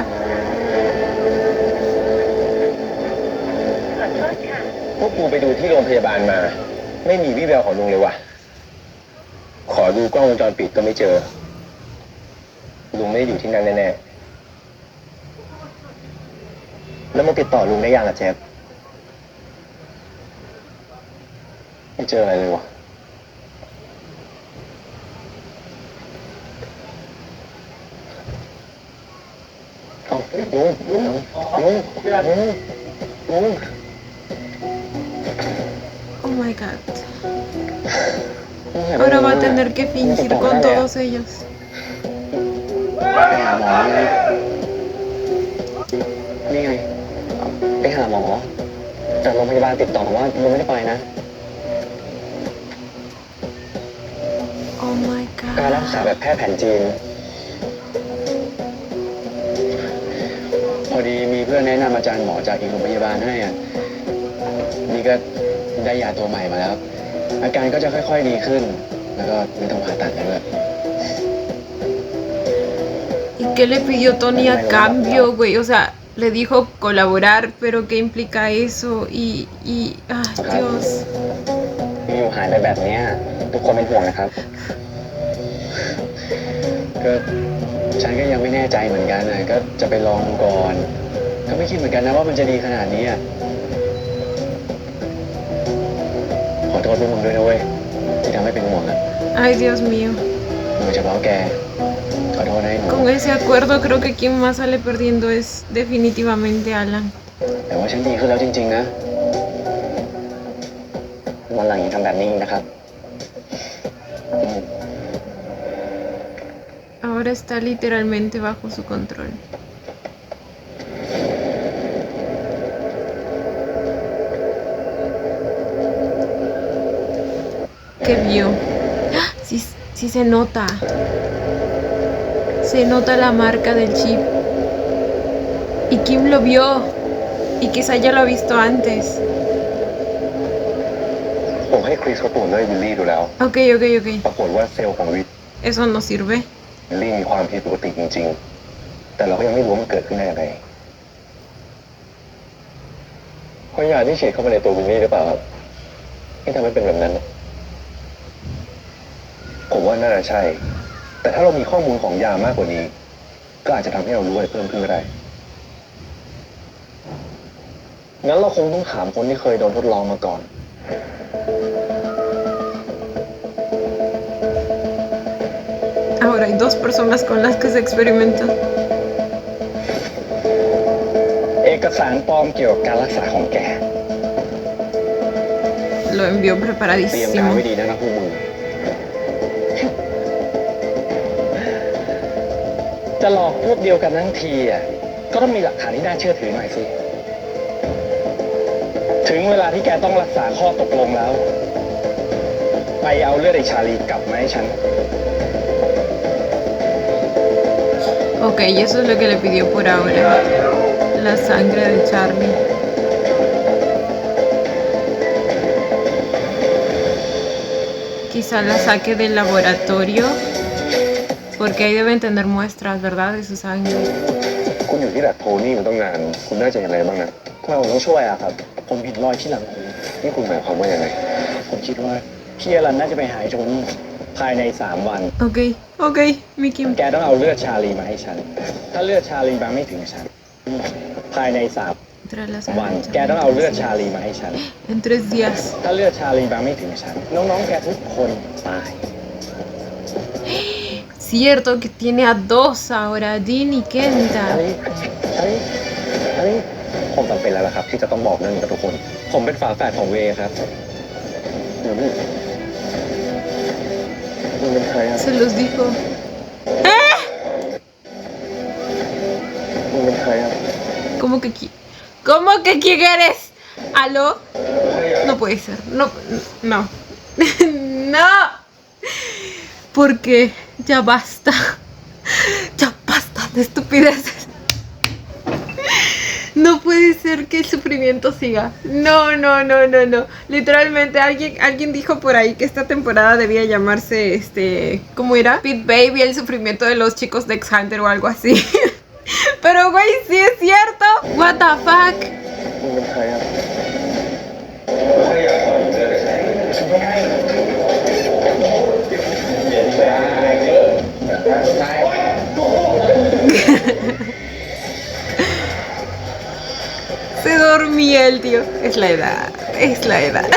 พวกกูไปดูที่โรงพยาบาลมา ไม่มีวี่แววของลุงเลยว่ะ ขอดูกล้องวงจรปิดก็ไม่เจอ ลุงไม่ได้อยู่ที่นั่นแน่ๆแล้วมาติดต่อลุงได้ยังอะเจฟไม่เจออะไรเลยวะเอาลุง Oh my god. Ahora va a tener que fingir con todos ellos. ไปหาหมอไงนี่ไงไปหาหมอแต่โรงพยาบาลติดต่อว่าลุงไม่ได้ไปนะ Oh my การรักษา god. แบบแพทย์แผนจีน พอดีมีเพื่อนแนะนำอาจารย์หมอจากอีกโรงพยาบาลให้อ่ะ นี่ก็ได้ยาตัวใหม่มาแล้ว อาการก็จะค่อยๆดีขึ้น แล้วก็ไม่ต้องผ่าตัดด้วย ¿Y qué le pidió Tony a cambio, güey? O sea, le dijo colaborar, pero ¿qué implica eso? Ay, Dios. อยู่หายไปแบบเนี้ยทุกคนเป็นห่วงนะครับ ก็ฉันก็ยังไม่แน่ใจเหมือนกันนะก็จะไปลองดูก่อน ก็ไม่คิดเหมือนกันนะว่ามันจะดีขนาดนี้อะขอโทษพวกมึงด้วยนะเว้ยที่ทำให้เป็นห่วงอะ Ay, Dios mío. โดยเฉพาะแกขอโทษนะไอ้หนู Con ese acuerdo creo que quien más sale perdiendo es definitivamente Alan. แต่ว่าฉันดีขึ้นแล้วจริงๆนะวันหลังอย่าทำแบบนี้อีกนะครับ Ahora está literalmente bajo su control. ¿Qué vio? ¡Ah! Sí se nota. Se nota la marca del chip. Y Kim lo vio. Y quizá ya lo ha visto antes. ผมให้คริสเขาตรวจเลือดวิลลี่ดูแล้ว Ok. ปรากฏว่าเซลล์ของวิ Eso no sirve. ลลี่มีความผิดปกติจริงๆ แต่เราก็ยังไม่รู้ว่ามันเกิดขึ้นได้ยังไงเพราะยาที่ฉีดเข้าไปในตัววิลลี่หรือเปล่าครับที่ทำให้เป็นแบบนั้นน่ะผมว่าน่าจะใช่ แต่ถ้าเรามีข้อมูลของยามากกว่านี้ ก็อาจจะทำให้เรารู้อะไรเพิ่มขึ้นก็ได้ งั้นเราคงต้องถามคนที่เคยโดนทดลองมาก่อน Ahora hay dos personas con las que se experimenta. เอกสารปลอมเกี่ยวกับการรักษาของแก Lo envió เตรียมการ preparadísimo. ไว้ดีนะพวกมึง จะหลอกพวกเดียวกันทั้งทีอ่ะ ก็ต้องมีหลักฐานที่น่าเชื่อถือหน่อยสิ ถึงเวลาที่แกต้องรักษาข้อตกลงแล้ว ไปเอาเลือดไอ้ชาลีกลับมาให้ฉัน Ok, y eso es lo que le pidió por ahora. La sangre de Charlie. Quizá la saque del laboratorio. porque ahí deben tener muestras, ¿verdad? De su sangre. คุณอยู่ที่ดัดโทนี่มาตั้งนาน คุณน่าจะเห็นอะไรบ้างนะ ทำไมผมต้องช่วยอะครับ ผมเห็นรอยที่หลังคุณ นี่คุณหมายความว่ายังไง ผมคิดว่าพี่อลันน่าจะไปหาไอ้โทนี่ภายใน 3 วัน Ok, ok, Mickey. แกต้องเอาเลือดชาลีมาให้ฉัน ถ้าเลือดชาลีมาไม่ถึงฉัน ภายใน Tras la 3 วัน sangre. แกต้องเอาเลือดชาลีมาให้ฉัน En 3 días. ถ้าเลือดชาลีมาไม่ถึงฉัน น้องๆแกทุกคนตาย Cierto que tiene a 2 ahora, Dean y อัน Kenta. นี้ผมจำเป็นแล้วล่ะครับ ที่จะต้องบอกเรื่องนี้กับทุกคน ผมเป็นฝาแฝดของเวย์ครับเดี๋ยวนี่มึงเป็นใครครับ Se los dijo. มึงเป็นใครครับ ¿Cómo que quién eres? ¿Aló? No puede ser. No. No. No. Porque ya basta. Ya basta de estupideces. No puede ser que el sufrimiento siga. No. Literalmente alguien dijo por ahí que esta temporada debía llamarse ¿cómo era? Pit Baby, el sufrimiento de los chicos de X-Hunter o algo así. Pero güey, sí es cierto. What the fuck? มึงเป็นใครครับ Se dormía el tío. Es la edad. Es la edad.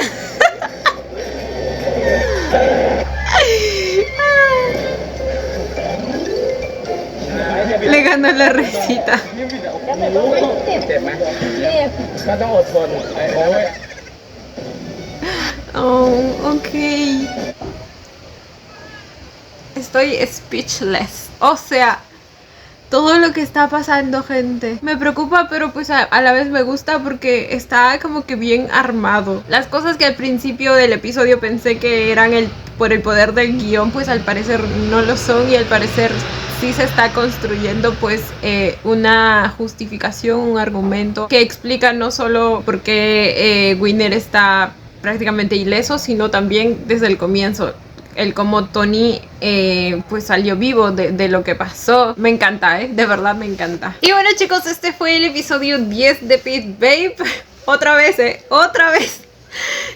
Le ganó la risita. เจ็บไหมก็ต้องอดทน Oh, ok. Estoy speechless. O sea, todo lo que está pasando, gente. Me preocupa, pero pues a la vez me gusta porque está como que bien armado. Las cosas que al principio del episodio pensé que eran por el poder del guión, pues al parecer no lo son y al parecer sí se está construyendo pues una justificación, un argumento que explica no solo por qué Winner está prácticamente ileso, sino también desde el comienzo. El cómo Tony pues salió vivo de lo que pasó. Me encanta, de verdad me encanta. Y bueno chicos, este fue el episodio 10 de Pit Babe. Otra vez, otra vez.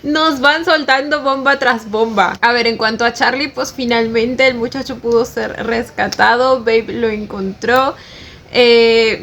Nos van soltando bomba tras bomba. A ver, en cuanto a Charlie, pues finalmente el muchacho pudo ser rescatado. Babe lo encontró.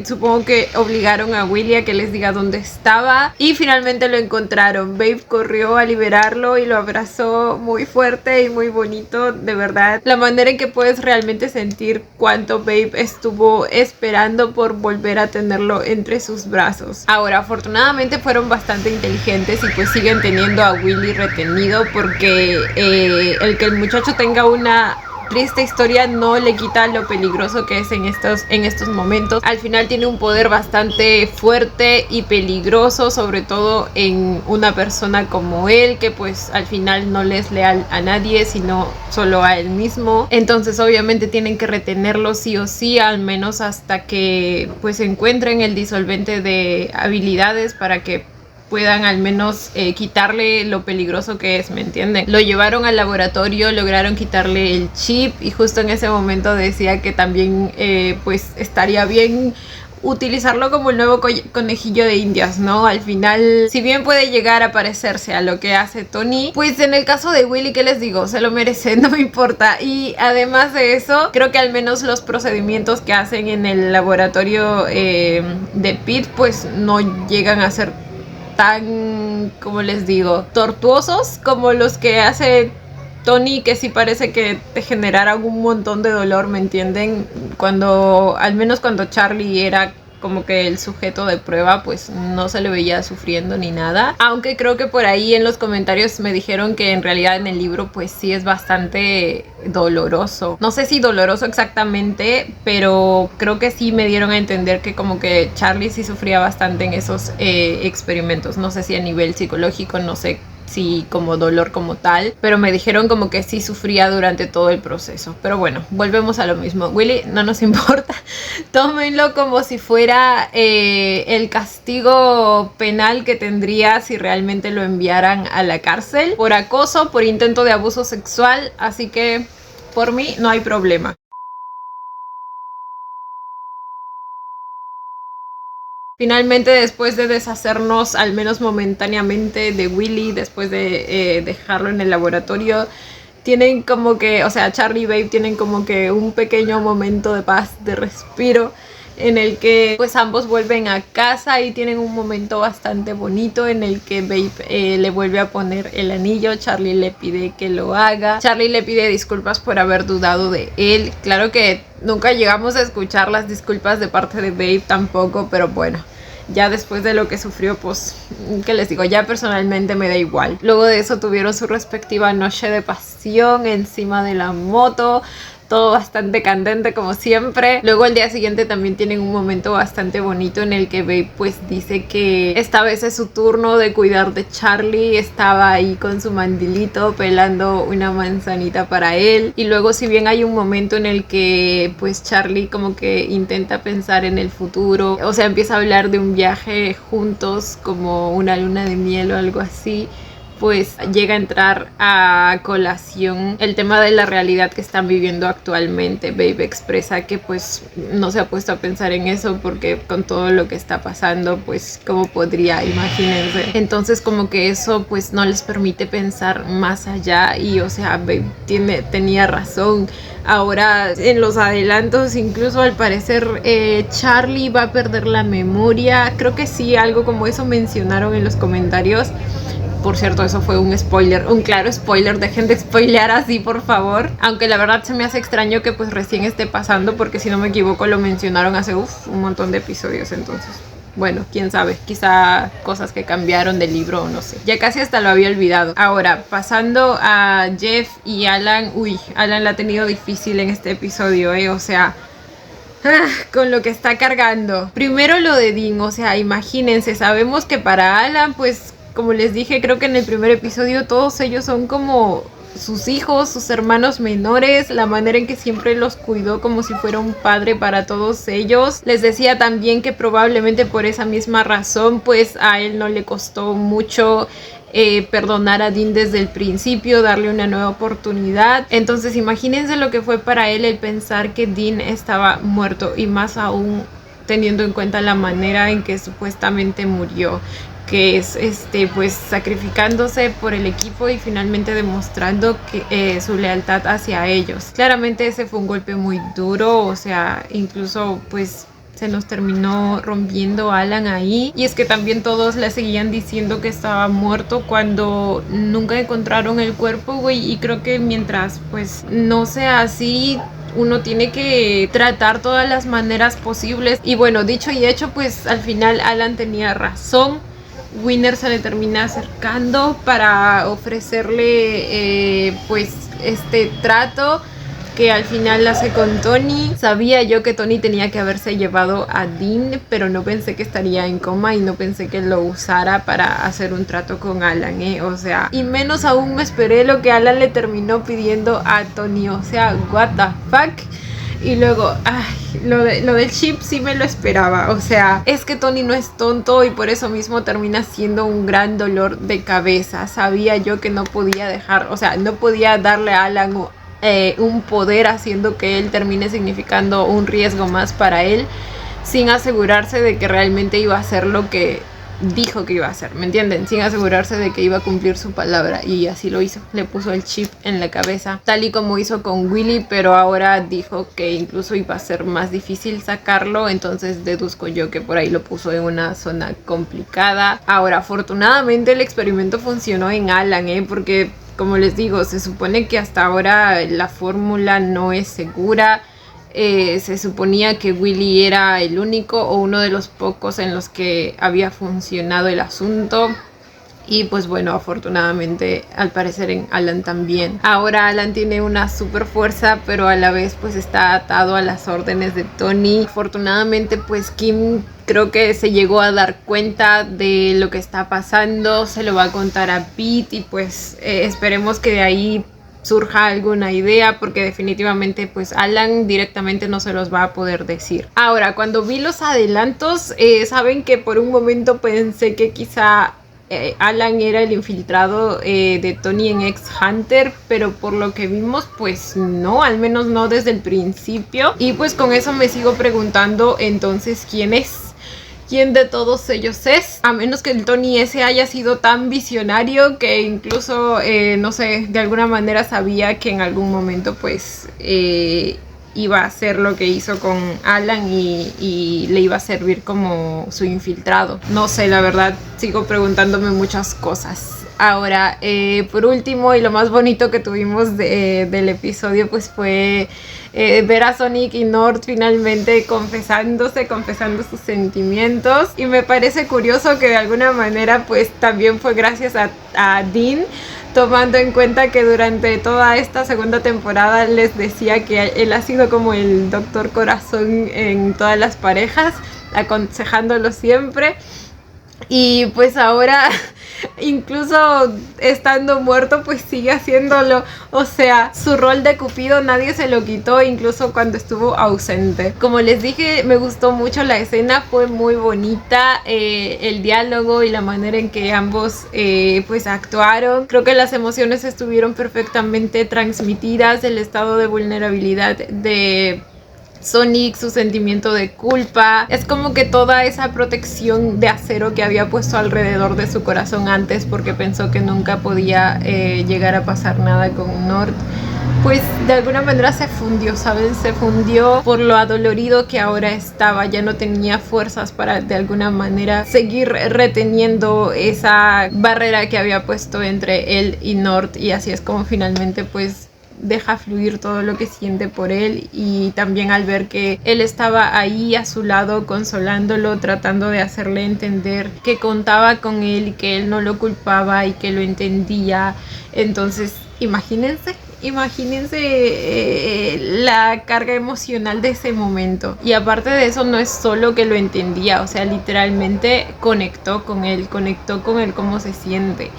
Supongo que obligaron a Willy a que les diga dónde estaba y finalmente lo encontraron. Babe corrió a liberarlo y lo abrazó muy fuerte y muy bonito, de verdad. La manera en que puedes realmente sentir cuánto Babe estuvo esperando por volver a tenerlo entre sus brazos. Ahora, afortunadamente fueron bastante inteligentes y pues siguen teniendo a Willy retenido porque el que el muchacho tenga una triste historia no le quita lo peligroso que es en estos momentos. Al final tiene un poder bastante fuerte y peligroso, sobre todo en una persona como él, que pues al final no le es leal a nadie, sino solo a él mismo. Entonces obviamente tienen que retenerlo sí o sí, al menos hasta que pues encuentren el disolvente de habilidades para que puedan al menos quitarle lo peligroso que es, ¿me entienden? Lo llevaron al laboratorio, lograron quitarle el chip y justo en ese momento decía que también pues estaría bien utilizarlo como el nuevo conejillo de indias, ¿no? Al final, si bien puede llegar a parecerse a lo que hace Tony, pues en el caso de Willy, ¿qué les digo? Se lo merece, no me importa. Y además de eso, creo que al menos los procedimientos que hacen en el laboratorio de Pete, pues no llegan a ser tan, como les digo, tortuosos como los que hace Tony, que sí parece que te generaran un montón de dolor, ¿me entienden? Al menos cuando Charlie era como que el sujeto de prueba, pues no se le veía sufriendo ni nada. Aunque creo que por ahí en los comentarios me dijeron que en realidad en el libro pues sí es bastante doloroso. No sé si doloroso exactamente, pero creo que sí me dieron a entender que como que Charlie sí sufría bastante en esos experimentos. No sé si a nivel psicológico, no sé sí como dolor como tal, pero me dijeron como que sí sufría durante todo el proceso. Pero bueno, volvemos a lo mismo. Willy, no nos importa, tómenlo como si fuera el castigo penal que tendría si realmente lo enviaran a la cárcel por acoso, por intento de abuso sexual, así que por mí no hay problema. Finalmente, después de deshacernos, al menos momentáneamente, de Willy, después de dejarlo en el laboratorio, tienen como que, o sea, Charlie y Babe tienen como que un pequeño momento de paz, de respiro, en el que pues ambos vuelven a casa y tienen un momento bastante bonito en el que Babe le vuelve a poner el anillo. Charlie le pide que lo haga. Charlie le pide disculpas por haber dudado de él. Claro que nunca llegamos a escuchar las disculpas de parte de Babe tampoco, pero bueno, ya después de lo que sufrió, pues, ¿qué les digo? Ya personalmente me da igual. Luego de eso tuvieron su respectiva noche de pasión encima de la moto. Todo bastante candente como siempre. Luego al día siguiente también tienen un momento bastante bonito en el que Babe pues dice que esta vez es su turno de cuidar de Charlie. Estaba ahí con su mandilito pelando una manzanita para él. Y luego, si bien hay un momento en el que pues Charlie como que intenta pensar en el futuro, o sea, empieza a hablar de un viaje juntos como una luna de miel o algo así, pues llega a entrar a colación el tema de la realidad que están viviendo actualmente. Babe expresa que pues no se ha puesto a pensar en eso porque con todo lo que está pasando, pues cómo podría, imagínense. Entonces como que eso pues no les permite pensar más allá y, o sea, Babe tenía razón. Ahora en los adelantos incluso al parecer Charlie va a perder la memoria. Creo que sí, algo como eso mencionaron en los comentarios. Por cierto, eso fue un spoiler, un claro spoiler. Dejen de spoilear así, por favor. Aunque la verdad se me hace extraño que pues recién esté pasando, porque si no me equivoco lo mencionaron hace un montón de episodios. Entonces, bueno, quién sabe, quizá cosas que cambiaron del libro o no sé. Ya casi hasta lo había olvidado. Ahora, pasando a Jeff y Alan. Uy, Alan la ha tenido difícil en este episodio, o sea, con lo que está cargando. Primero lo de Dean, o sea, imagínense, sabemos que para Alan pues, como les dije, creo que en el primer episodio todos ellos son como sus hijos, sus hermanos menores, la manera en que siempre los cuidó como si fuera un padre para todos ellos. Les decía también que probablemente por esa misma razón, pues a él no le costó mucho perdonar a Dean desde el principio, darle una nueva oportunidad. Entonces imagínense lo que fue para él el pensar que Dean estaba muerto, y más aún teniendo en cuenta la manera en que supuestamente murió, que es pues sacrificándose por el equipo y finalmente demostrando que su lealtad hacia ellos. Claramente ese fue un golpe muy duro, o sea, incluso pues se nos terminó rompiendo Alan ahí. Y es que también todos le seguían diciendo que estaba muerto cuando nunca encontraron el cuerpo, güey. Y creo que mientras pues no sea así, uno tiene que tratar todas las maneras posibles. Y bueno, dicho y hecho, pues al final Alan tenía razón. Winner se le termina acercando para ofrecerle pues este trato que al final hace con Tony. Sabía yo que Tony tenía que haberse llevado a Dean, pero no pensé que estaría en coma y no pensé que lo usara para hacer un trato con Alan, o sea, y menos aún me esperé lo que Alan le terminó pidiendo a Tony, o sea, what the fuck. Y luego, lo del chip sí me lo esperaba. O sea, es que Tony no es tonto y por eso mismo termina siendo un gran dolor de cabeza. Sabía yo que no podía dejar, o sea, no podía darle a Alan un poder haciendo que él termine significando un riesgo más para él, sin asegurarse de que realmente iba a hacer lo que dijo que iba a hacer, ¿me entienden? Sin asegurarse de que iba a cumplir su palabra, y así lo hizo. Le puso el chip en la cabeza, tal y como hizo con Willy, pero ahora dijo que incluso iba a ser más difícil sacarlo. Entonces deduzco yo que por ahí lo puso en una zona complicada. Ahora, afortunadamente el experimento funcionó en Alan, porque como les digo, se supone que hasta ahora la fórmula no es segura. Se suponía que Willy era el único o uno de los pocos en los que había funcionado el asunto. Y pues bueno, afortunadamente al parecer en Alan también. Ahora Alan tiene una super fuerza, pero a la vez pues está atado a las órdenes de Tony. Afortunadamente pues Kim creo que se llegó a dar cuenta de lo que está pasando. Se lo va a contar a Pete y pues esperemos que de ahí surja alguna idea, porque definitivamente pues Alan directamente no se los va a poder decir. Ahora, cuando vi los adelantos, saben que por un momento pensé que quizá Alan era el infiltrado de Tony en X Hunter, pero por lo que vimos pues no, al menos no desde el principio. Y pues con eso me sigo preguntando entonces quién es. quién de todos ellos es, a menos que el Tony ese haya sido tan visionario que incluso, no sé, de alguna manera sabía que en algún momento pues iba a hacer lo que hizo con Alan y le iba a servir como su infiltrado. No sé, la verdad, sigo preguntándome muchas cosas. Ahora, por último y lo más bonito que tuvimos del episodio pues fue ver a Sonic y Nord finalmente confesando sus sentimientos, y me parece curioso que de alguna manera pues también fue gracias a Dean, tomando en cuenta que durante toda esta segunda temporada les decía que él ha sido como el doctor corazón en todas las parejas, aconsejándolo siempre. Y pues ahora, incluso estando muerto, pues sigue haciéndolo. O sea, su rol de Cupido nadie se lo quitó, incluso cuando estuvo ausente. Como les dije, me gustó mucho la escena, fue muy bonita, el diálogo y la manera en que ambos pues actuaron. Creo que las emociones estuvieron perfectamente transmitidas, el estado de vulnerabilidad de Sonic, su sentimiento de culpa, es como que toda esa protección de acero que había puesto alrededor de su corazón antes porque pensó que nunca podía llegar a pasar nada con Nord, pues de alguna manera se fundió, ¿saben? Se fundió por lo adolorido que ahora estaba, ya no tenía fuerzas para de alguna manera seguir reteniendo esa barrera que había puesto entre él y Nord, y así es como finalmente pues deja fluir todo lo que siente por él, y también al ver que él estaba ahí a su lado consolándolo, tratando de hacerle entender que contaba con él y que él no lo culpaba y que lo entendía. Entonces imagínense la carga emocional de ese momento. Y aparte de eso, no es solo que lo entendía, o sea, literalmente conectó con él cómo se siente.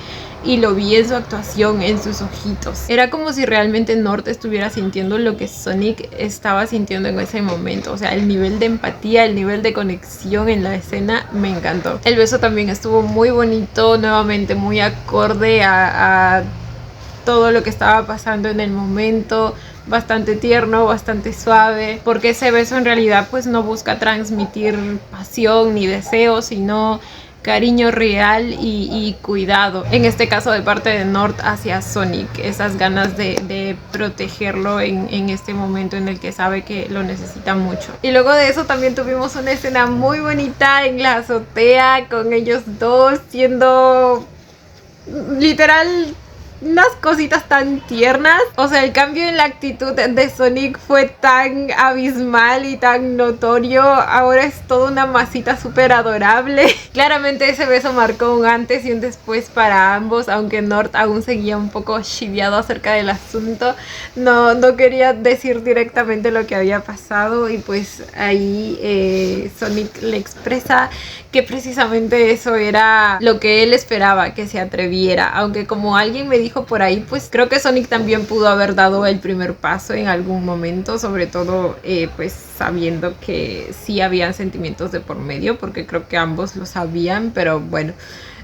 Y lo vi en su actuación, en sus ojitos. Era como si realmente Nord estuviera sintiendo lo que Sonic estaba sintiendo en ese momento. O sea, el nivel de empatía, el nivel de conexión en la escena me encantó. El beso también estuvo muy bonito, nuevamente muy acorde a todo lo que estaba pasando en el momento. Bastante tierno, bastante suave, porque ese beso en realidad pues no busca transmitir pasión ni deseo, sino cariño real y cuidado, en este caso de parte de Nord hacia Sonic, esas ganas de protegerlo en este momento en el que sabe que lo necesita mucho. Y luego de eso también tuvimos una escena muy bonita en la azotea con ellos dos siendo literal unas cositas tan tiernas. O sea, el cambio en la actitud de Sonic fue tan abismal y tan notorio. Ahora es toda una masita súper adorable. Claramente ese beso marcó un antes y un después para ambos, aunque Nord aún seguía un poco chiviado acerca del asunto. No quería decir directamente lo que había pasado, y pues ahí Sonic le expresa que precisamente eso era lo que él esperaba, que se atreviera. Aunque como alguien me dijo por ahí, pues creo que Sonic también pudo haber dado el primer paso en algún momento, sobre todo pues sabiendo que sí habían sentimientos de por medio, porque creo que ambos lo sabían, pero bueno.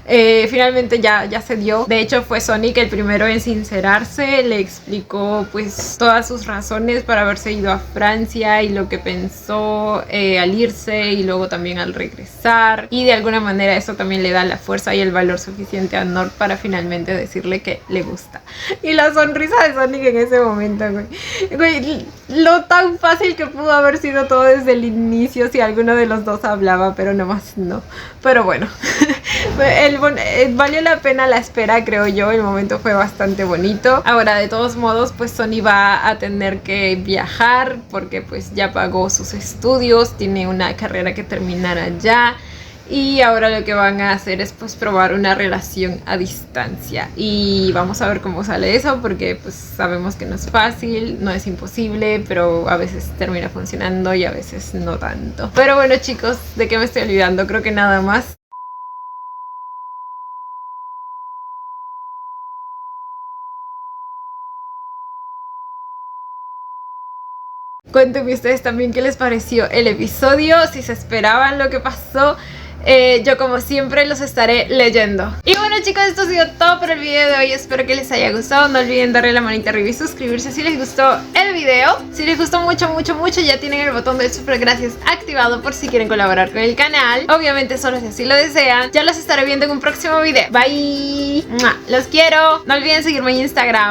Finalmente ya se dio. De hecho fue Sonic el primero en sincerarse, le explicó pues todas sus razones para haberse ido a Francia y lo que pensó al irse y luego también al regresar, y de alguna manera eso también le da la fuerza y el valor suficiente a Nord para finalmente decirle que le gusta. Y la sonrisa de Sonic en ese momento, güey, lo tan fácil que pudo haber sido todo desde el inicio si alguno de los dos hablaba, pero nomás no. Pero bueno, valió la pena la espera, creo yo. El momento fue bastante bonito. Ahora, de todos modos, pues Sony va a tener que viajar porque pues ya pagó sus estudios, tiene una carrera que terminar allá, y ahora lo que van a hacer es pues probar una relación a distancia, y vamos a ver cómo sale eso, porque pues sabemos que no es fácil, no es imposible, pero a veces termina funcionando y a veces no tanto. Pero bueno, chicos, ¿de qué me estoy olvidando? Creo que nada más. Cuéntenme ustedes también qué les pareció el episodio, si se esperaban lo que pasó. yo como siempre los estaré leyendo. Y bueno chicos, esto ha sido todo por el video de hoy. Espero que les haya gustado. No olviden darle la manita arriba y suscribirse si les gustó el video. Si les gustó mucho, mucho, mucho, ya tienen el botón de super gracias activado por si quieren colaborar con el canal. Obviamente solo si así lo desean. Ya los estaré viendo en un próximo video. Bye. Los quiero. No olviden seguirme en Instagram.